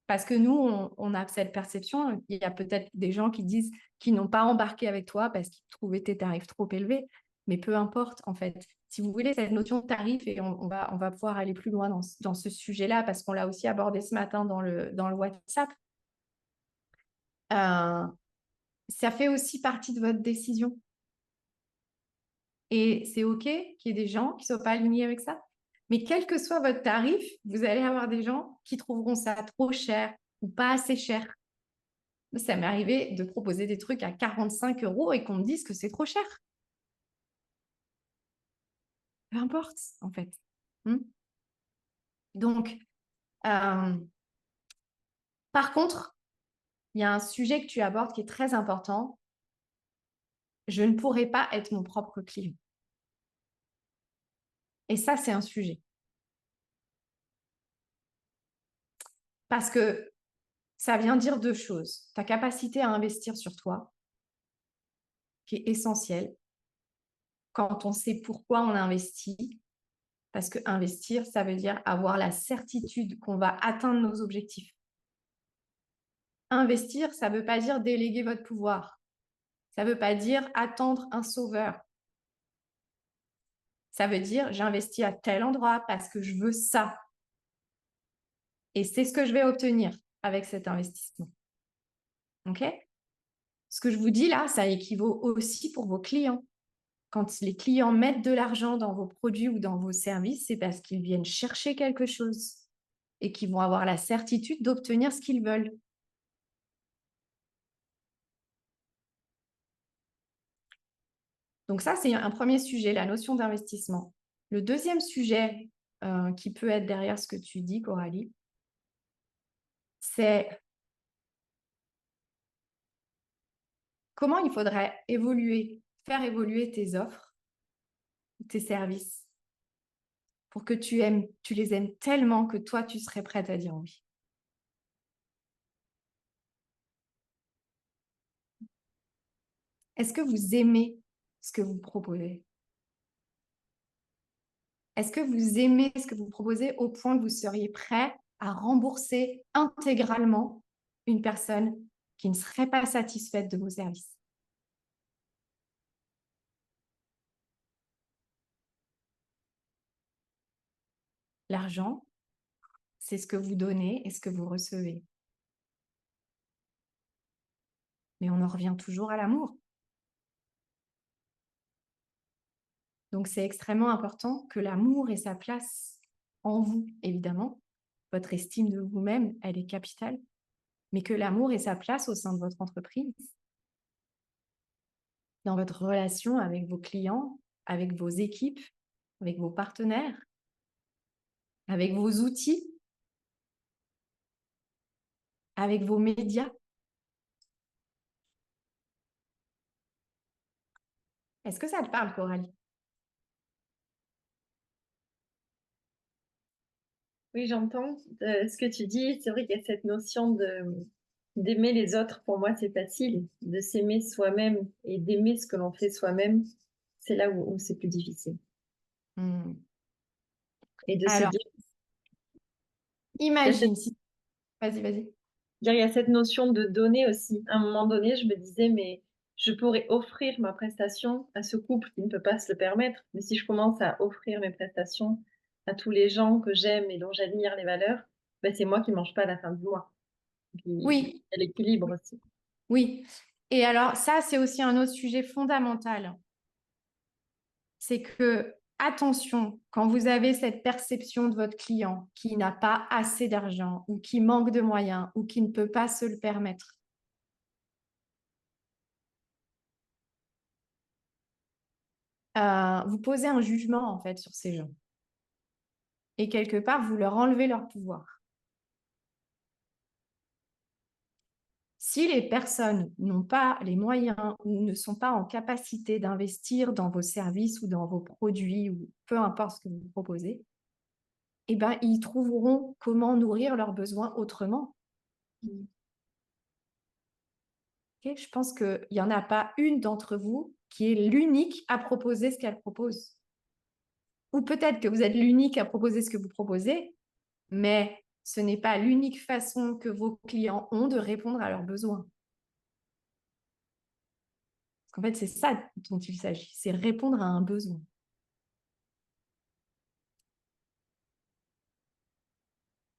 Parce que nous, on a cette perception. Il y a peut-être des gens qui disent qu'ils n'ont pas embarqué avec toi parce qu'ils trouvaient tes tarifs trop élevés. Mais peu importe, en fait. Si vous voulez, cette notion de tarif, et on va pouvoir aller plus loin dans ce sujet-là, parce qu'on l'a aussi abordé ce matin dans le WhatsApp. Ça fait aussi partie de votre décision. Et c'est OK qu'il y ait des gens qui ne soient pas alignés avec ça. Mais quel que soit votre tarif, vous allez avoir des gens qui trouveront ça trop cher ou pas assez cher. Ça m'est arrivé de proposer des trucs à 45 € et qu'on me dise que c'est trop cher. Peu importe, en fait. Donc, par contre, il y a un sujet que tu abordes qui est très important. Je ne pourrais pas être mon propre client. Et ça, c'est un sujet. Parce que ça vient dire deux choses. Ta capacité à investir sur toi, qui est essentielle quand on sait pourquoi on investit. Parce que investir, ça veut dire avoir la certitude qu'on va atteindre nos objectifs. Investir, ça ne veut pas dire déléguer votre pouvoir. Ça ne veut pas dire attendre un sauveur. Ça veut dire j'investis à tel endroit parce que je veux ça. Et c'est ce que je vais obtenir avec cet investissement. OK? Ce que je vous dis là, ça équivaut aussi pour vos clients. Quand les clients mettent de l'argent dans vos produits ou dans vos services, c'est parce qu'ils viennent chercher quelque chose et qu'ils vont avoir la certitude d'obtenir ce qu'ils veulent. Donc ça, c'est un premier sujet, la notion d'investissement. Le deuxième sujet qui peut être derrière ce que tu dis, Coralie, c'est comment il faudrait faire évoluer tes offres, tes services, pour que tu les aimes tellement que toi, tu serais prête à dire oui. Est-ce que vous aimez ce que vous proposez? Est-ce que vous aimez ce que vous proposez au point que vous seriez prêt à rembourser intégralement une personne qui ne serait pas satisfaite de vos services? L'argent, c'est ce que vous donnez et ce que vous recevez. Mais on en revient toujours à l'amour. Donc, c'est extrêmement important que l'amour ait sa place en vous, évidemment. Votre estime de vous-même, elle est capitale. Mais que l'amour ait sa place au sein de votre entreprise, dans votre relation avec vos clients, avec vos équipes, avec vos partenaires, avec vos outils, avec vos médias. Est-ce que ça te parle, Coralie? Oui, j'entends ce que tu dis. C'est vrai qu'il y a cette notion d'aimer les autres. Pour moi, c'est facile. De s'aimer soi-même et d'aimer ce que l'on fait soi-même, c'est là où c'est plus difficile. Hmm. Et de se Alors, dire, imagine si... Vas-y, vas-y. il y a cette notion de donner aussi. À un moment donné, je me disais, mais je pourrais offrir ma prestation à ce couple qui ne peut pas se le permettre. Mais si je commence à offrir mes prestations à tous les gens que j'aime et dont j'admire les valeurs, ben c'est moi qui ne mange pas à la fin du mois. Puis, il Oui, y a l'équilibre aussi. oui. Et alors, ça, c'est aussi un autre sujet fondamental. C'est que, attention, quand vous avez cette perception de votre client qui n'a pas assez d'argent ou qui manque de moyens ou qui ne peut pas se le permettre, vous posez un jugement en fait sur ces gens. Et quelque part, vous leur enlevez leur pouvoir. Si les personnes n'ont pas les moyens ou ne sont pas en capacité d'investir dans vos services ou dans vos produits ou peu importe ce que vous proposez, eh ben, ils trouveront comment nourrir leurs besoins autrement. Okay, je pense qu'il n'y en a pas une d'entre vous qui est l'unique à proposer ce qu'elle propose. Ou peut-être que vous êtes l'unique à proposer ce que vous proposez, mais ce n'est pas l'unique façon que vos clients ont de répondre à leurs besoins. Parce qu'en fait, c'est ça dont il s'agit, c'est répondre à un besoin.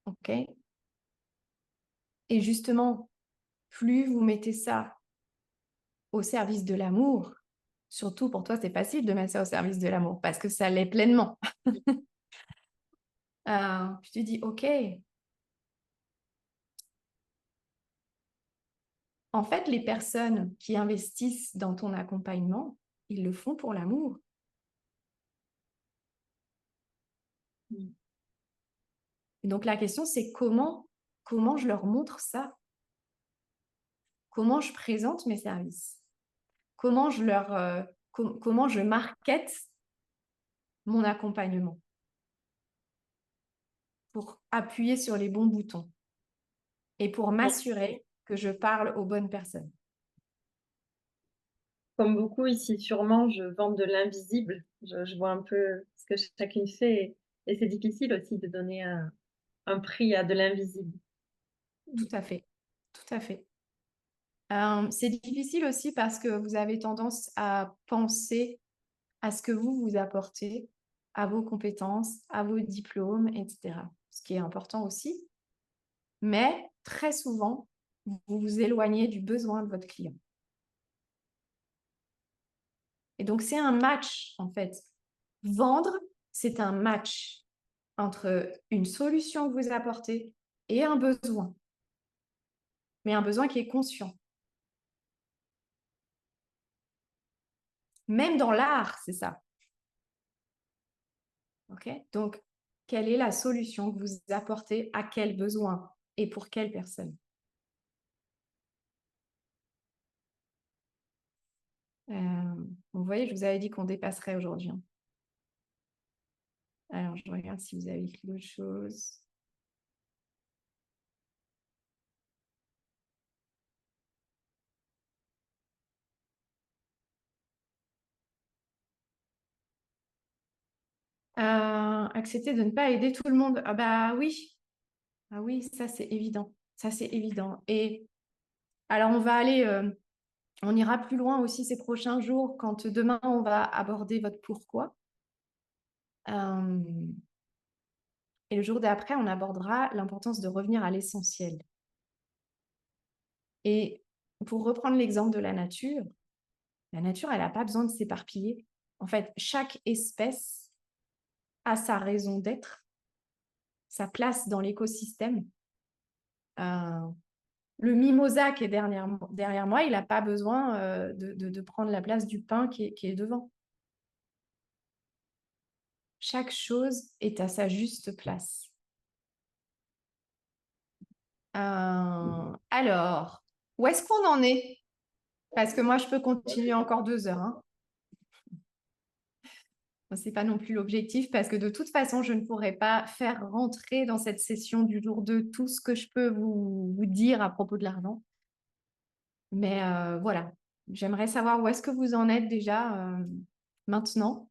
OK? Et justement, plus vous mettez ça au service de l'amour, surtout pour toi, c'est facile de mettre ça au service de l'amour parce que ça l'est pleinement. Puis tu dis, OK, en fait, les personnes qui investissent dans ton accompagnement, ils le font pour l'amour. Et donc la question, c'est comment je leur montre ça? Comment je présente mes services? Comment comment je markete mon accompagnement pour appuyer sur les bons boutons et pour m'assurer que je parle aux bonnes personnes. Comme beaucoup ici, sûrement, je vends de l'invisible. Je vois un peu ce que chacune fait. Et c'est difficile aussi de donner un prix à de l'invisible. Tout à fait, tout à fait. C'est difficile aussi parce que vous avez tendance à penser à ce que vous apportez, à vos compétences, à vos diplômes, etc. Ce qui est important aussi. Mais très souvent, vous vous éloignez du besoin de votre client. Et donc, c'est un match, en fait. Vendre, c'est un match entre une solution que vous apportez et un besoin. Mais un besoin qui est conscient. Même dans l'art, c'est ça. Okay, donc, quelle est la solution que vous apportez à quel besoin et pour quelle personne? Vous voyez, je vous avais dit qu'on dépasserait aujourd'hui. Hein. Alors, je regarde si vous avez écrit d'autres choses. Accepter de ne pas aider tout le monde. Ah bah oui. Ah oui, ça c'est évident. Ça c'est évident. Et alors, on ira plus loin aussi ces prochains jours quand demain on va aborder votre pourquoi. Euh, et le jour d'après, on abordera l'importance de revenir à l'essentiel. Et pour reprendre l'exemple de la nature, elle n'a pas besoin de s'éparpiller. En fait, chaque espèce a sa raison d'être, sa place dans l'écosystème. Le mimosa qui est derrière moi, il n'a pas besoin de prendre la place du pin qui est devant. Chaque chose est à sa juste place. Alors, où est-ce qu'on en est? Parce que moi, je peux continuer encore 2 heures. Hein. Ce n'est pas non plus l'objectif parce que de toute façon, je ne pourrais pas faire rentrer dans cette session du jour 2 tout ce que je peux vous dire à propos de l'argent. Mais voilà, j'aimerais savoir où est-ce que vous en êtes déjà maintenant.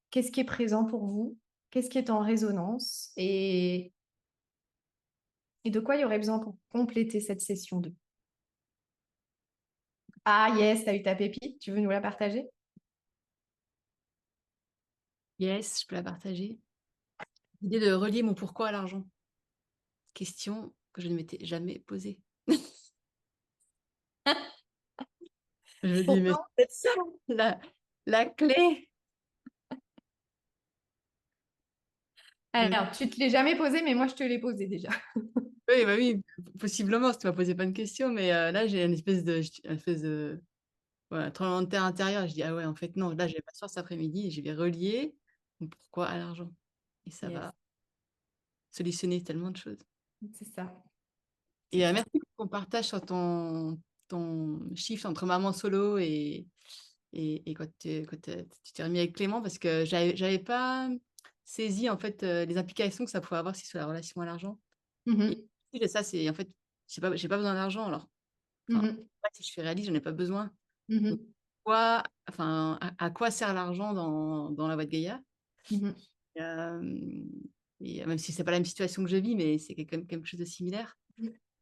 Qu'est-ce qui est présent pour vous? Qu'est-ce qui est en résonance? Et de quoi il y aurait besoin pour compléter cette session 2? Ah yes, tu as eu ta pépite, tu veux nous la partager? Yes, je peux la partager. L'idée de relier mon pourquoi à l'argent. Question que je ne m'étais jamais posée. Je me dis, mais Pourtant, c'est ça, la clé. alors, tu te l'es jamais posé, mais moi, je te l'ai posé déjà. Oui, bah oui, possiblement, si tu m'as posé pas de question, mais là, j'ai une espèce de voilà, tremblement de terre intérieur. Je dis, ah ouais, en fait, non, là, je vais m'asseoir cet après-midi et je vais relier mon pourquoi à l'argent. Et ça Yes, va solutionner tellement de choses. c'est ça. Et C'est ça. merci pour ton partage sur ton shift entre maman solo et tu t'es remis avec Clément, parce que j'avais pas saisi en fait les implications que ça pouvait avoir sur la relation à l'argent. Et Mhm, ça, c'est en fait, j'ai pas besoin d'argent. Alors, enfin, mhm, si je suis réaliste, j'en ai pas besoin. Donc, mhm, à quoi sert l'argent dans la boîte Gaïa? mhm. Euh, et même si c'est pas la même situation que je vis, mais c'est quand même quelque chose de similaire.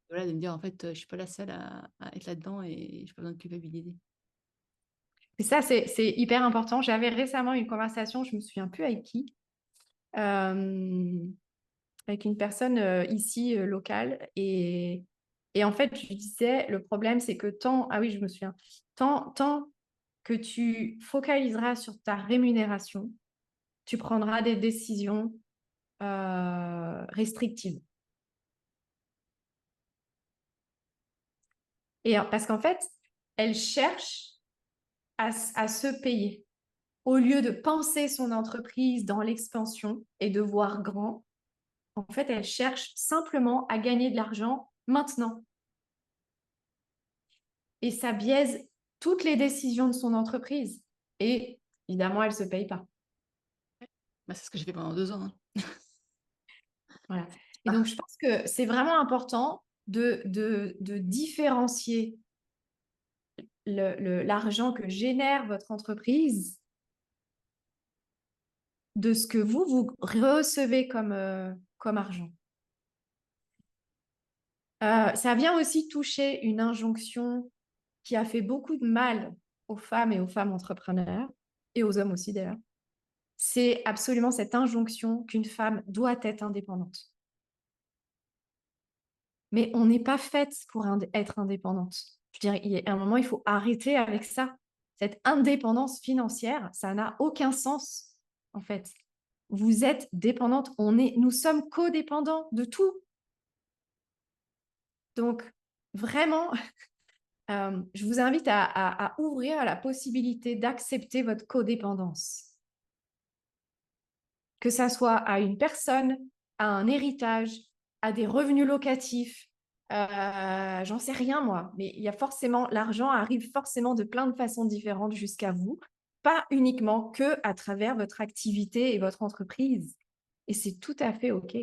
Voilà, de me dire, en fait, je suis pas la seule à être là-dedans et je n'ai pas besoin de culpabiliser. Et ça, c'est hyper important. J'avais récemment une conversation, je me souviens plus avec qui, euh, avec une personne ici locale. Et en fait, je lui disais, le problème, c'est que ah oui, je me souviens, tant que tu focaliseras sur ta rémunération, tu prendras des décisions restrictives. Et parce qu'en fait, elle cherche à se payer. Au lieu de penser son entreprise dans l'expansion et de voir grand, en fait, elle cherche simplement à gagner de l'argent maintenant. Et ça biaise toutes les décisions de son entreprise. Et évidemment, elle ne se paye pas. Bah, c'est ce que j'ai fait pendant 2 ans. Hein. Voilà. Et donc, je pense que c'est vraiment important de différencier l'argent que génère votre entreprise de ce que vous recevez comme argent. Ça vient aussi toucher une injonction qui a fait beaucoup de mal aux femmes et aux femmes entrepreneurs, et aux hommes aussi d'ailleurs. C'est absolument cette injonction qu'une femme doit être indépendante. Mais on n'est pas faite pour être indépendante. Je veux dire, il y a un moment, il faut arrêter avec ça. Cette indépendance financière, ça n'a aucun sens, en fait. Vous êtes dépendante, nous sommes codépendants de tout. Donc, vraiment, je vous invite à ouvrir à la possibilité d'accepter votre codépendance. Que ça soit à une personne, à un héritage, à des revenus locatifs, j'en sais rien moi, mais il y a forcément, l'argent arrive forcément de plein de façons différentes jusqu'à vous, pas uniquement que à travers votre activité et votre entreprise. Et c'est tout à fait OK.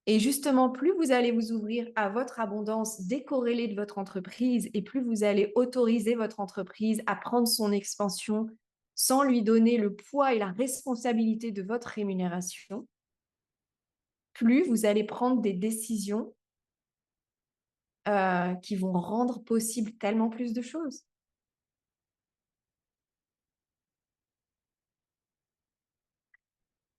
Et justement, plus vous allez vous ouvrir à votre abondance décorrélée de votre entreprise et plus vous allez autoriser votre entreprise à prendre son expansion sans lui donner le poids et la responsabilité de votre rémunération, plus vous allez prendre des décisions qui vont rendre possible tellement plus de choses.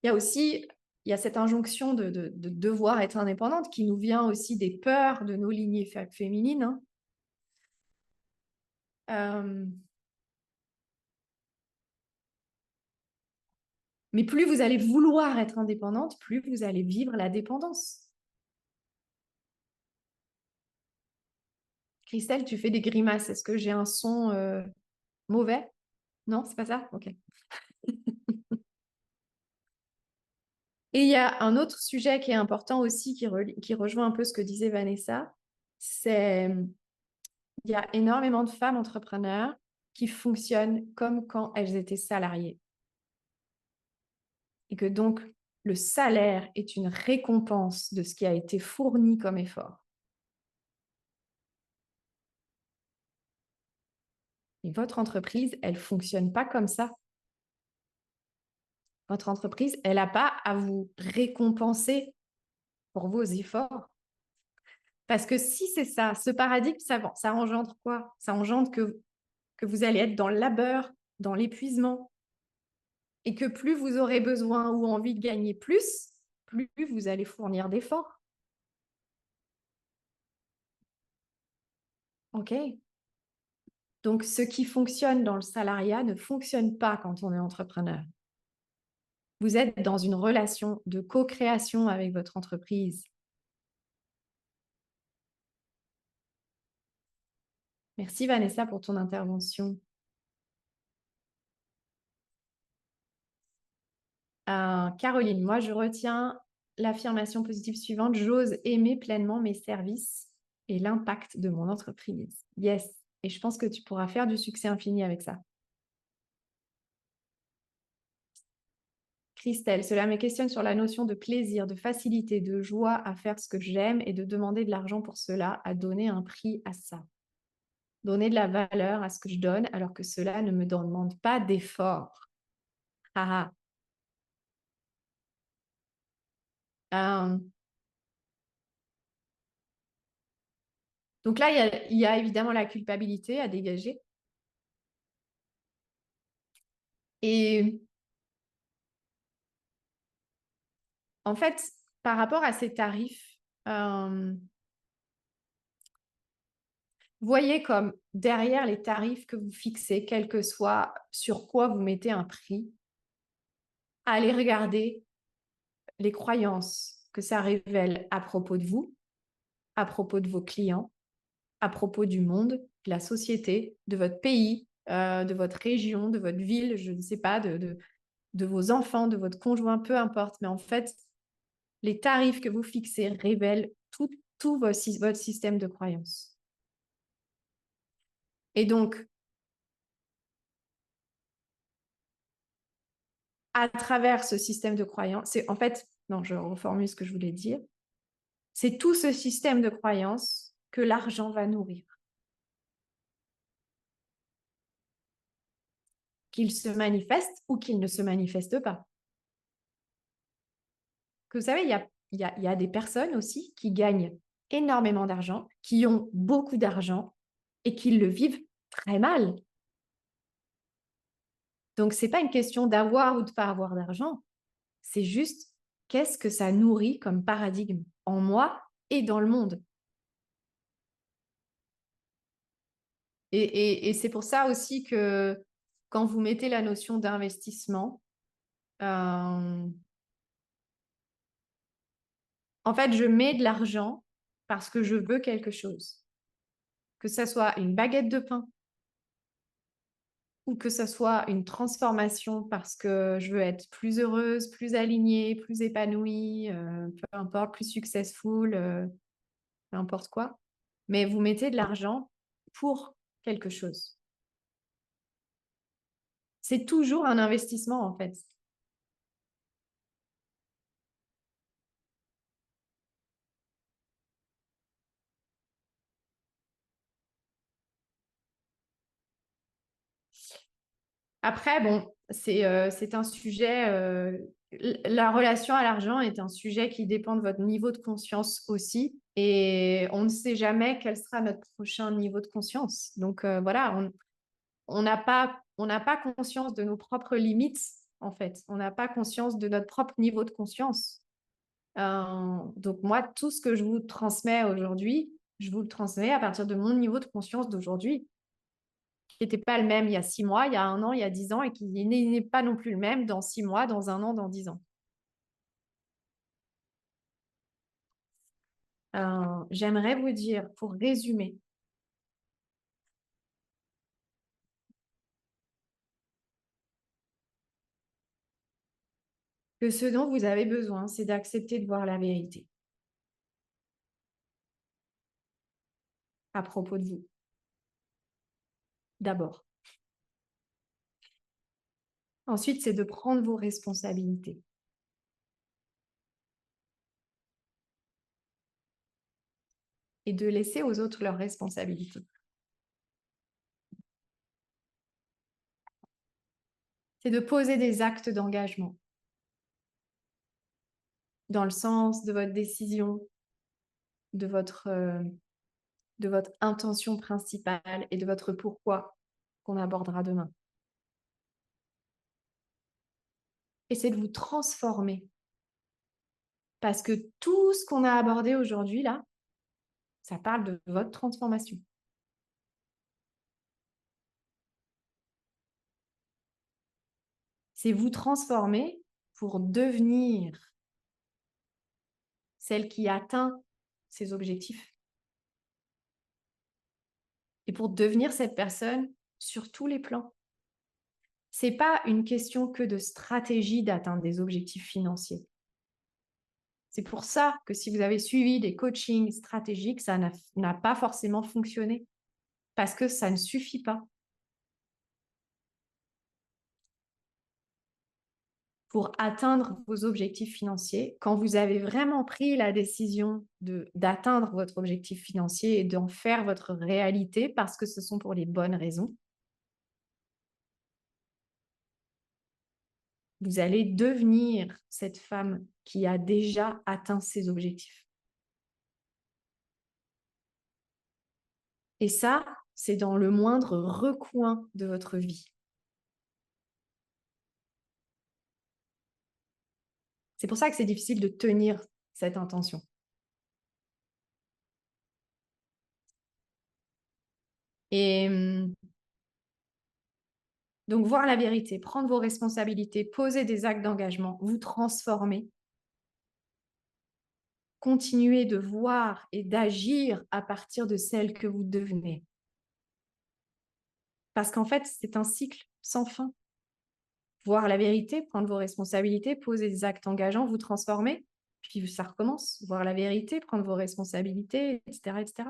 Il y a aussi il y a cette injonction de devoir être indépendante qui nous vient aussi des peurs de nos lignées féminines. Hein. Mais plus vous allez vouloir être indépendante, plus vous allez vivre la dépendance. Christelle, tu fais des grimaces. Est-ce que j'ai un son mauvais? Non, c'est pas ça? Ok. Et il y a un autre sujet qui est important aussi, qui rejoint un peu ce que disait Vanessa, c'est il y a énormément de femmes entrepreneurs qui fonctionnent comme quand elles étaient salariées. Et que donc, le salaire est une récompense de ce qui a été fourni comme effort. Et votre entreprise, elle ne fonctionne pas comme ça. Votre entreprise, elle n'a pas à vous récompenser pour vos efforts. Parce que si c'est ça, ce paradigme, ça engendre quoi? Ça engendre que vous allez être dans le labeur, dans l'épuisement, et que plus vous aurez besoin ou envie de gagner plus vous allez fournir d'efforts. OK? Donc, ce qui fonctionne dans le salariat ne fonctionne pas quand on est entrepreneur. Vous êtes dans une relation de co-création avec votre entreprise. Merci Vanessa pour ton intervention. Caroline, moi je retiens l'affirmation positive suivante: j'ose aimer pleinement mes services et l'impact de mon entreprise. Yes, et je pense que tu pourras faire du succès infini avec ça. Christelle, cela me questionne sur la notion de plaisir, de facilité, de joie à faire ce que j'aime et de demander de l'argent pour cela, à donner un prix à ça. Donner de la valeur à ce que je donne alors que cela ne me demande pas d'effort. Ah ah. Donc là, il y a évidemment la culpabilité à dégager. Et en fait, par rapport à ces tarifs, voyez comme derrière les tarifs que vous fixez, quel que soit sur quoi vous mettez un prix, allez regarder les croyances que ça révèle à propos de vous, à propos de vos clients, à propos du monde, de la société, de votre pays, de votre région, de votre ville, je ne sais pas, de vos enfants, de votre conjoint, peu importe. Mais en fait, les tarifs que vous fixez révèlent tout votre système de croyances. Et donc, à travers ce système de croyances, c'est en fait, non, je reformule ce que je voulais dire, c'est tout ce système de croyances que l'argent va nourrir. Qu'il se manifeste ou qu'il ne se manifeste pas. Que vous savez, il y a des personnes aussi qui gagnent énormément d'argent, qui ont beaucoup d'argent et qui le vivent très mal. Donc, ce n'est pas une question d'avoir ou de ne pas avoir d'argent. C'est juste qu'est-ce que ça nourrit comme paradigme en moi et dans le monde. Et c'est pour ça aussi que quand vous mettez la notion d'investissement, en fait, je mets de l'argent parce que je veux quelque chose. Que ça soit une baguette de pain ou que ça soit une transformation parce que je veux être plus heureuse, plus alignée, plus épanouie, peu importe, plus successful, peu importe quoi. Mais vous mettez de l'argent pour quelque chose. C'est toujours un investissement en fait. Après, bon, c'est un sujet, la relation à l'argent est un sujet qui dépend de votre niveau de conscience aussi. Et on ne sait jamais quel sera notre prochain niveau de conscience. Donc voilà, on n'a pas conscience de nos propres limites en fait. On n'a pas conscience de notre propre niveau de conscience. Donc moi, tout ce que je vous transmets aujourd'hui, je vous le transmets à partir de mon niveau de conscience d'aujourd'hui, qui n'était pas le même il y a 6 mois, il y a 1 an, il y a 10 ans, et qui n'est pas non plus le même dans 6 mois, dans 1 an, dans 10 ans. J'aimerais vous dire, pour résumer, que ce dont vous avez besoin, c'est d'accepter de voir la vérité à propos de vous. D'abord. Ensuite, c'est de prendre vos responsabilités. Et de laisser aux autres leurs responsabilités. C'est de poser des actes d'engagement dans le sens de votre décision, de votre intention principale et de votre pourquoi qu'on abordera demain. Et c'est de vous transformer. Parce que tout ce qu'on a abordé aujourd'hui, là, ça parle de votre transformation. C'est vous transformer pour devenir celle qui atteint ses objectifs. Et pour devenir cette personne sur tous les plans. Ce n'est pas une question que de stratégie d'atteindre des objectifs financiers. C'est pour ça que si vous avez suivi des coachings stratégiques, ça n'a pas forcément fonctionné. Parce que ça ne suffit pas. Pour atteindre vos objectifs financiers, quand vous avez vraiment pris la décision d'atteindre votre objectif financier et d'en faire votre réalité parce que ce sont pour les bonnes raisons, vous allez devenir cette femme qui a déjà atteint ses objectifs. Et ça, c'est dans le moindre recoin de votre vie. C'est pour ça que c'est difficile de tenir cette intention. Et donc, voir la vérité, prendre vos responsabilités, poser des actes d'engagement, vous transformer. Continuez de voir et d'agir à partir de celle que vous devenez. Parce qu'en fait, c'est un cycle sans fin. Voir la vérité, prendre vos responsabilités, poser des actes engageants, vous transformer, puis ça recommence. Voir la vérité, prendre vos responsabilités, etc., etc.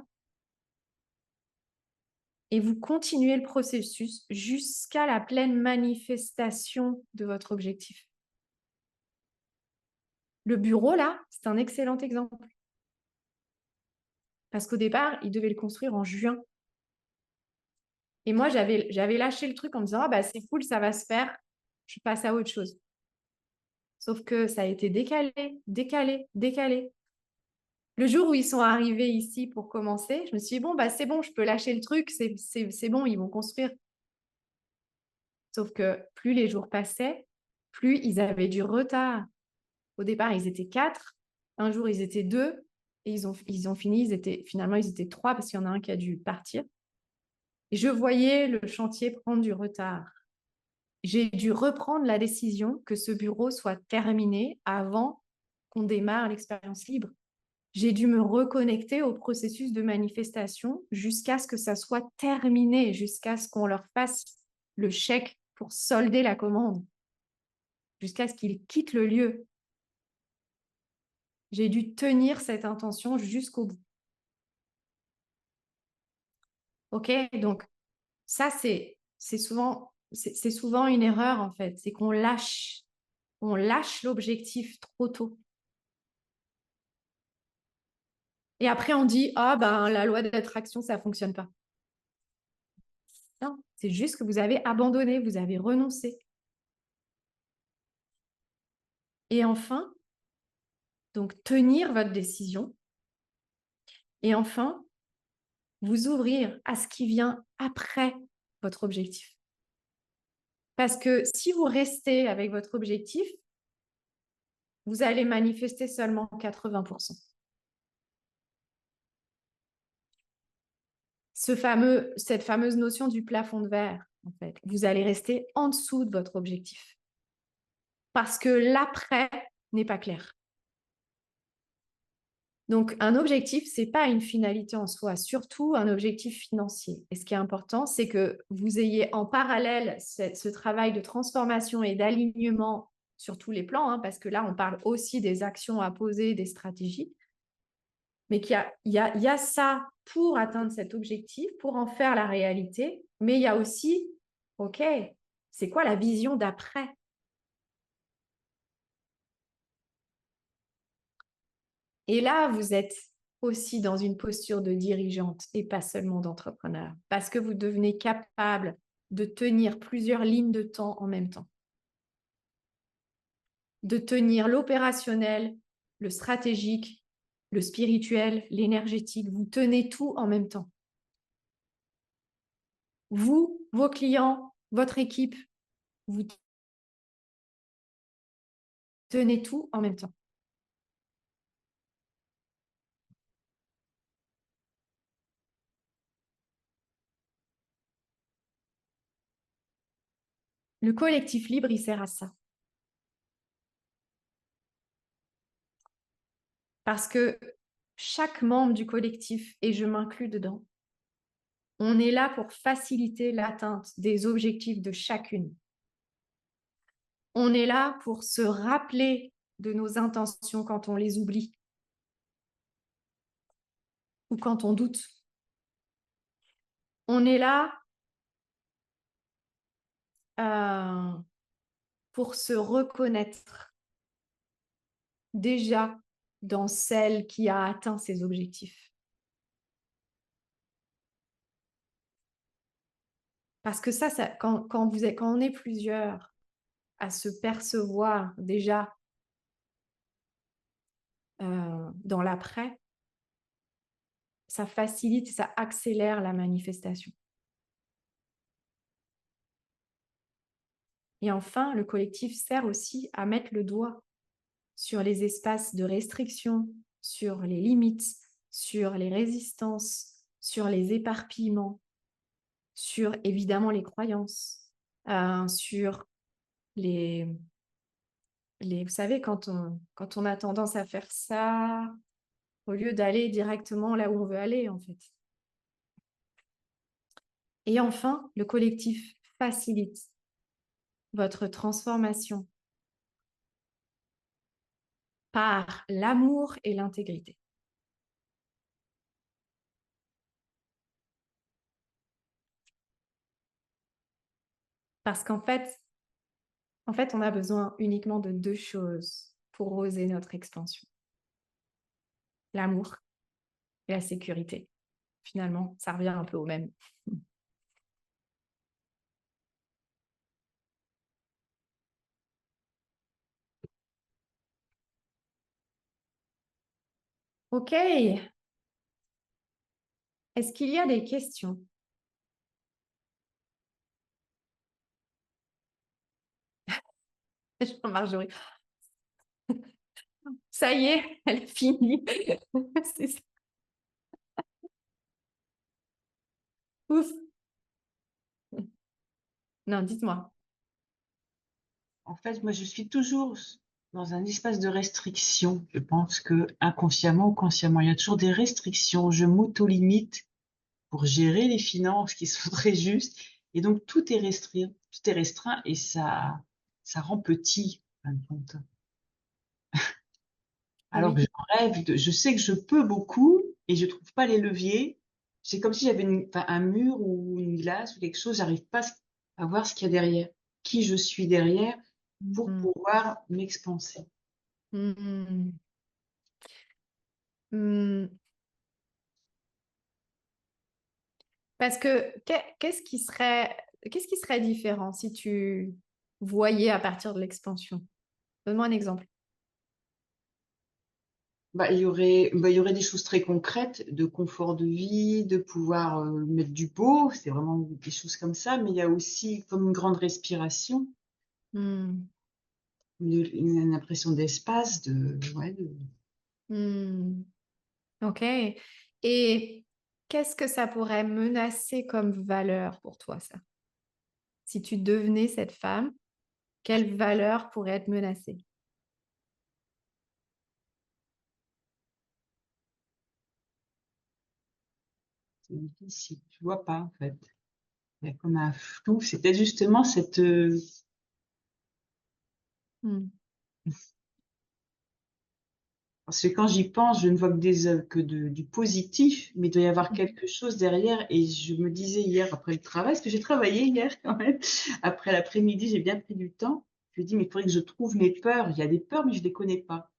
Et vous continuez le processus jusqu'à la pleine manifestation de votre objectif. Le bureau, là, c'est un excellent exemple. Parce qu'au départ, il devait le construire en juin. Et moi, j'avais lâché le truc en me disant, ah, bah, c'est cool, ça va se faire, je passe à autre chose. Sauf que ça a été décalé, décalé, décalé. Le jour où ils sont arrivés ici pour commencer, je me suis dit, bon, bah, c'est bon, je peux lâcher le truc, c'est bon, ils vont construire. Sauf que plus les jours passaient, plus ils avaient du retard. Au départ, ils étaient 4. Un jour, ils étaient 2. Et ils ont fini, finalement, ils étaient 3 parce qu'il y en a un qui a dû partir. Et je voyais le chantier prendre du retard. J'ai dû reprendre la décision que ce bureau soit terminé avant qu'on démarre l'expérience libre. J'ai dû me reconnecter au processus de manifestation jusqu'à ce que ça soit terminé, jusqu'à ce qu'on leur fasse le chèque pour solder la commande, jusqu'à ce qu'ils quittent le lieu. J'ai dû tenir cette intention jusqu'au bout. Ok, donc ça, c'est souvent une erreur en fait, c'est qu'on lâche l'objectif trop tôt. Et après, on dit, ah ben la loi d'attraction, ça ne fonctionne pas. Non, c'est juste que vous avez abandonné, vous avez renoncé. Et enfin, donc tenir votre décision. Et enfin, vous ouvrir à ce qui vient après votre objectif. Parce que si vous restez avec votre objectif, vous allez manifester seulement 80%. Cette fameuse notion du plafond de verre, en fait, vous allez rester en dessous de votre objectif. Parce que l'après n'est pas clair. Donc, un objectif, ce n'est pas une finalité en soi, surtout un objectif financier. Et ce qui est important, c'est que vous ayez en parallèle ce travail de transformation et d'alignement sur tous les plans, hein, parce que là, on parle aussi des actions à poser, des stratégies, mais qu'il y a ça pour atteindre cet objectif, pour en faire la réalité, mais il y a aussi, OK, c'est quoi la vision d'après? Et là, vous êtes aussi dans une posture de dirigeante et pas seulement d'entrepreneur, parce que vous devenez capable de tenir plusieurs lignes de temps en même temps, de tenir l'opérationnel, le stratégique, le spirituel, l'énergétique. Vous tenez tout en même temps. Vous, vos clients, votre équipe, vous tenez tout en même temps. Le collectif libre, il sert à ça. Parce que chaque membre du collectif, et je m'inclus dedans, on est là pour faciliter l'atteinte des objectifs de chacune. On est là pour se rappeler de nos intentions quand on les oublie ou quand on doute. On est là pour se reconnaître déjà dans celle qui a atteint ses objectifs. Parce que ça quand on est plusieurs à se percevoir déjà dans l'après, ça facilite, ça accélère la manifestation. Et enfin, le collectif sert aussi à mettre le doigt sur les espaces de restriction, sur les limites, sur les résistances, sur les éparpillements, sur évidemment les croyances, sur vous savez, quand on a tendance à faire ça, au lieu d'aller directement là où on veut aller, en fait. Et enfin, le collectif facilite votre transformation par l'amour et l'intégrité. Parce qu'en fait, on a besoin uniquement de 2 choses pour oser notre expansion. L'amour et la sécurité. Finalement, ça revient un peu au même. OK. Est-ce qu'il y a des questions? Jean-Marjorie. Ça y est, elle a fini. C'est ça. Ouf. Non, dites-moi. En fait, moi, je suis toujours dans un espace de restriction. Je pense que inconsciemment ou consciemment, il y a toujours des restrictions. Je m'auto-limite pour gérer les finances qui sont très justes. Et donc, tout est restreint et ça rend petit, en fin de compte. Alors Oui. que je rêve, je sais que je peux beaucoup et je trouve pas les leviers. C'est comme si j'avais un mur ou une glace ou quelque chose, j'arrive pas à voir ce qu'il y a derrière, qui je suis derrière pour Mm. pouvoir m'expanser. Mm. Mm. Parce que qu'est-ce qui serait différent si tu voyais à partir de l'expansion? Donne-moi un exemple. il y aurait des choses très concrètes, de confort de vie, de pouvoir mettre du beau, c'est vraiment des choses comme ça, mais il y a aussi comme une grande respiration, Hmm. une impression d'espace, Hmm. Ok. Et qu'est-ce que ça pourrait menacer comme valeur pour toi, ça? Si tu devenais cette femme, quelle valeur pourrait être menacée? c'est difficile, tu vois pas en fait. Il y a comme un flou, c'est peut-être justement cette, Hmm. parce que quand j'y pense, je ne vois que du positif, mais il doit y avoir quelque chose derrière. Et je me disais hier après le travail, parce que j'ai travaillé hier quand même, après l'après-midi, j'ai bien pris du temps. Je me dis, mais il faudrait que je trouve mes peurs. Il y a des peurs, mais je ne les connais pas.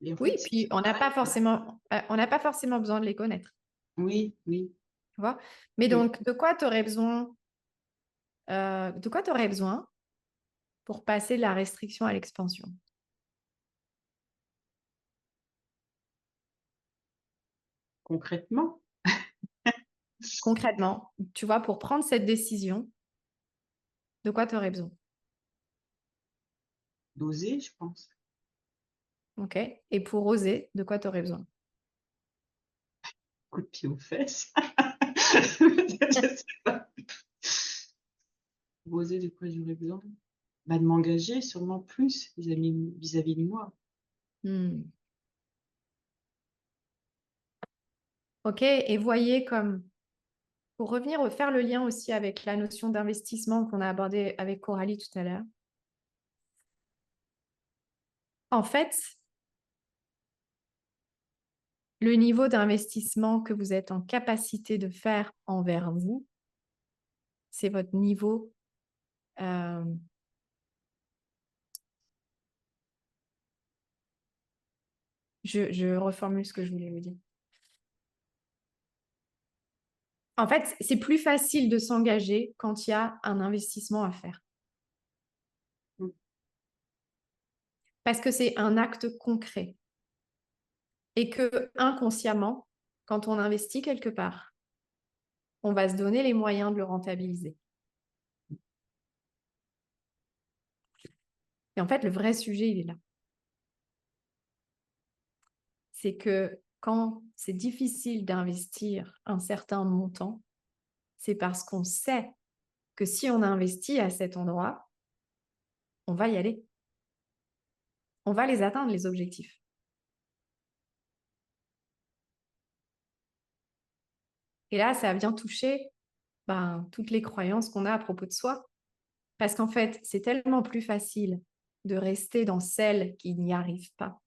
Et en Oui, fait, c'est puis pareil. on n'a pas forcément besoin de les connaître, Oui, oui, tu vois? Mais oui. donc, de quoi tu aurais besoin pour passer de la restriction à l'expansion? Concrètement, Concrètement, tu vois, pour prendre cette décision, de quoi tu aurais besoin? d'oser, je pense. Ok? Et pour oser, de quoi tu aurais besoin? Coup de pied aux fesses. Je sais pas. Pour oser, de quoi j'aurais besoin? Bah, de m'engager sûrement plus vis-à-vis de moi. Hmm. Ok? Et voyez comme, pour revenir faire le lien aussi avec la notion d'investissement qu'on a abordé avec Coralie tout à l'heure. En fait, le niveau d'investissement que vous êtes en capacité de faire envers vous, c'est votre niveau. euh, je reformule ce que je voulais vous dire. En fait, c'est plus facile de s'engager quand il y a un investissement à faire. Mm. Parce que c'est un acte concret. Et que inconsciemment, quand on investit quelque part, on va se donner les moyens de le rentabiliser. Et en fait, le vrai sujet, il est là. C'est que quand c'est difficile d'investir un certain montant, c'est parce qu'on sait que si on investit à cet endroit, on va y aller. On va les atteindre, les objectifs. Et là, ça vient toucher toutes les croyances qu'on a à propos de soi. Parce qu'en fait, c'est tellement plus facile de rester dans celles qui n'y arrivent pas.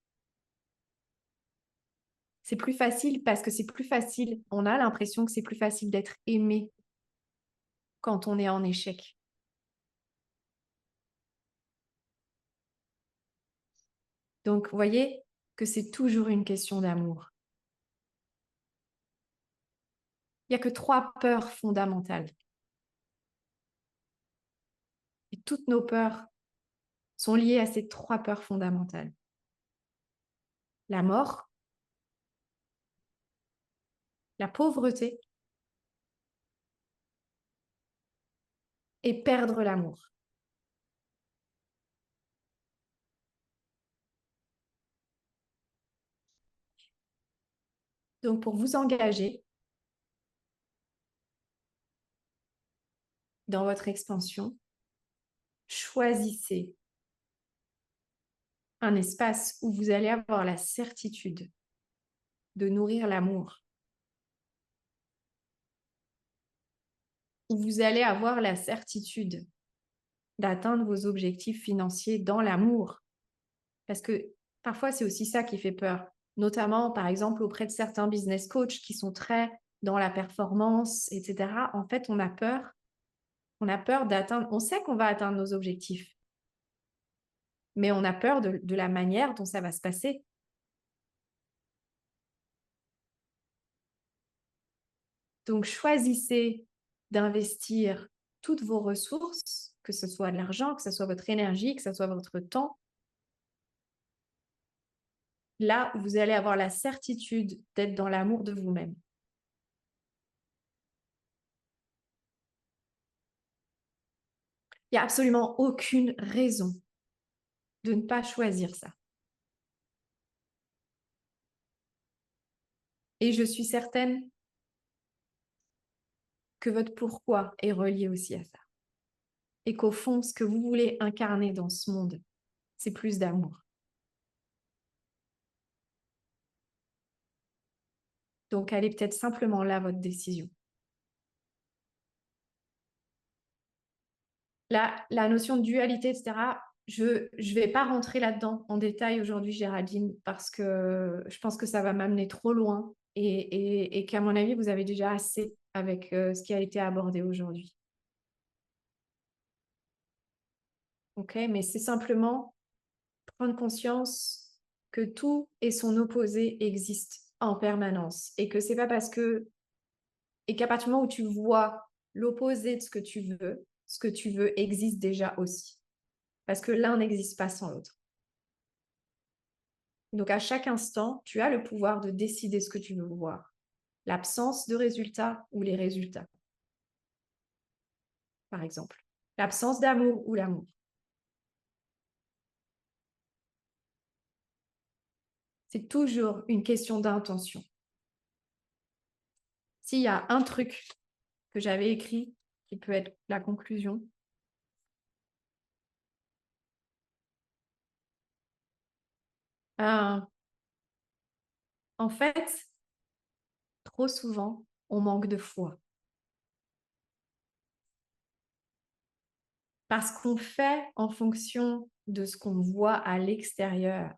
C'est plus facile parce que c'est plus facile. On a l'impression que c'est plus facile d'être aimé quand on est en échec. Donc, vous voyez que c'est toujours une question d'amour. Il n'y a que 3 peurs fondamentales. Et toutes nos peurs sont liées à ces 3 peurs fondamentales. La mort, la pauvreté et perdre l'amour. Donc, pour vous engager dans votre expansion, choisissez un espace où vous allez avoir la certitude de nourrir l'amour, où vous allez avoir la certitude d'atteindre vos objectifs financiers dans l'amour. Parce que parfois, c'est aussi ça qui fait peur, notamment, par exemple, auprès de certains business coachs qui sont très dans la performance, etc. En fait, on a peur d'atteindre, on sait qu'on va atteindre nos objectifs, mais on a peur de la manière dont ça va se passer. Donc, choisissez d'investir toutes vos ressources, que ce soit de l'argent, que ce soit votre énergie, que ce soit votre temps, là où vous allez avoir la certitude d'être dans l'amour de vous-même. Il n'y a absolument aucune raison de ne pas choisir ça. Et je suis certaine que votre pourquoi est relié aussi à ça. Et qu'au fond, ce que vous voulez incarner dans ce monde, c'est plus d'amour. Donc, elle est peut-être simplement là, votre décision. La notion de dualité, etc., je ne vais pas rentrer là-dedans en détail aujourd'hui, Géraldine, parce que je pense que ça va m'amener trop loin et qu'à mon avis, vous avez déjà assez avec ce qui a été abordé aujourd'hui. Ok, mais c'est simplement prendre conscience que tout et son opposé existent en permanence et que c'est pas parce que et qu'à partir du moment où tu vois l'opposé de ce que tu veux existe déjà aussi. Parce que l'un n'existe pas sans l'autre. Donc, à chaque instant, tu as le pouvoir de décider ce que tu veux voir. L'absence de résultats ou les résultats, par exemple. L'absence d'amour ou l'amour. C'est toujours une question d'intention. S'il y a un truc que j'avais écrit qui peut être la conclusion, en fait, trop souvent, on manque de foi. Parce qu'on fait en fonction de ce qu'on voit à l'extérieur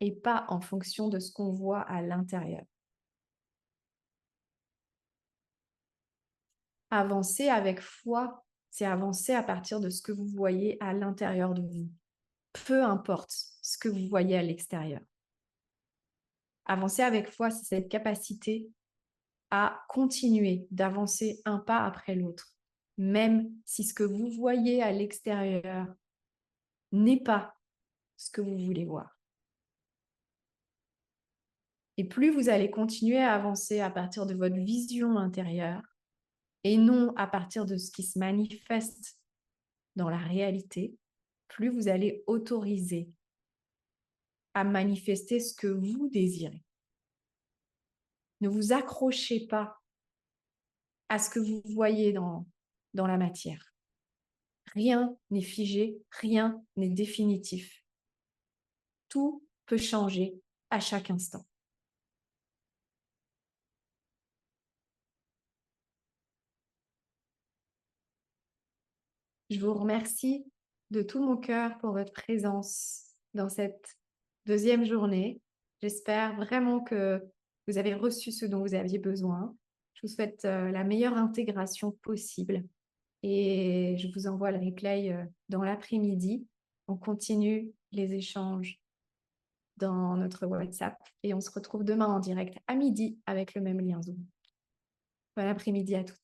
et pas en fonction de ce qu'on voit à l'intérieur. Avancer avec foi, c'est avancer à partir de ce que vous voyez à l'intérieur de vous. Peu importe ce que vous voyez à l'extérieur. Avancer avec foi, c'est cette capacité à continuer d'avancer un pas après l'autre, même si ce que vous voyez à l'extérieur n'est pas ce que vous voulez voir. Et plus vous allez continuer à avancer à partir de votre vision intérieure et non à partir de ce qui se manifeste dans la réalité, plus vous allez autoriser à manifester ce que vous désirez. Ne vous accrochez pas à ce que vous voyez dans la matière. Rien n'est figé, rien n'est définitif. Tout peut changer à chaque instant. Je vous remercie de tout mon cœur pour votre présence dans cette deuxième journée. J'espère vraiment que vous avez reçu ce dont vous aviez besoin. Je vous souhaite la meilleure intégration possible et je vous envoie le replay dans l'après-midi. On continue les échanges dans notre WhatsApp et on se retrouve demain en direct à midi avec le même lien Zoom. Bon après-midi à toutes.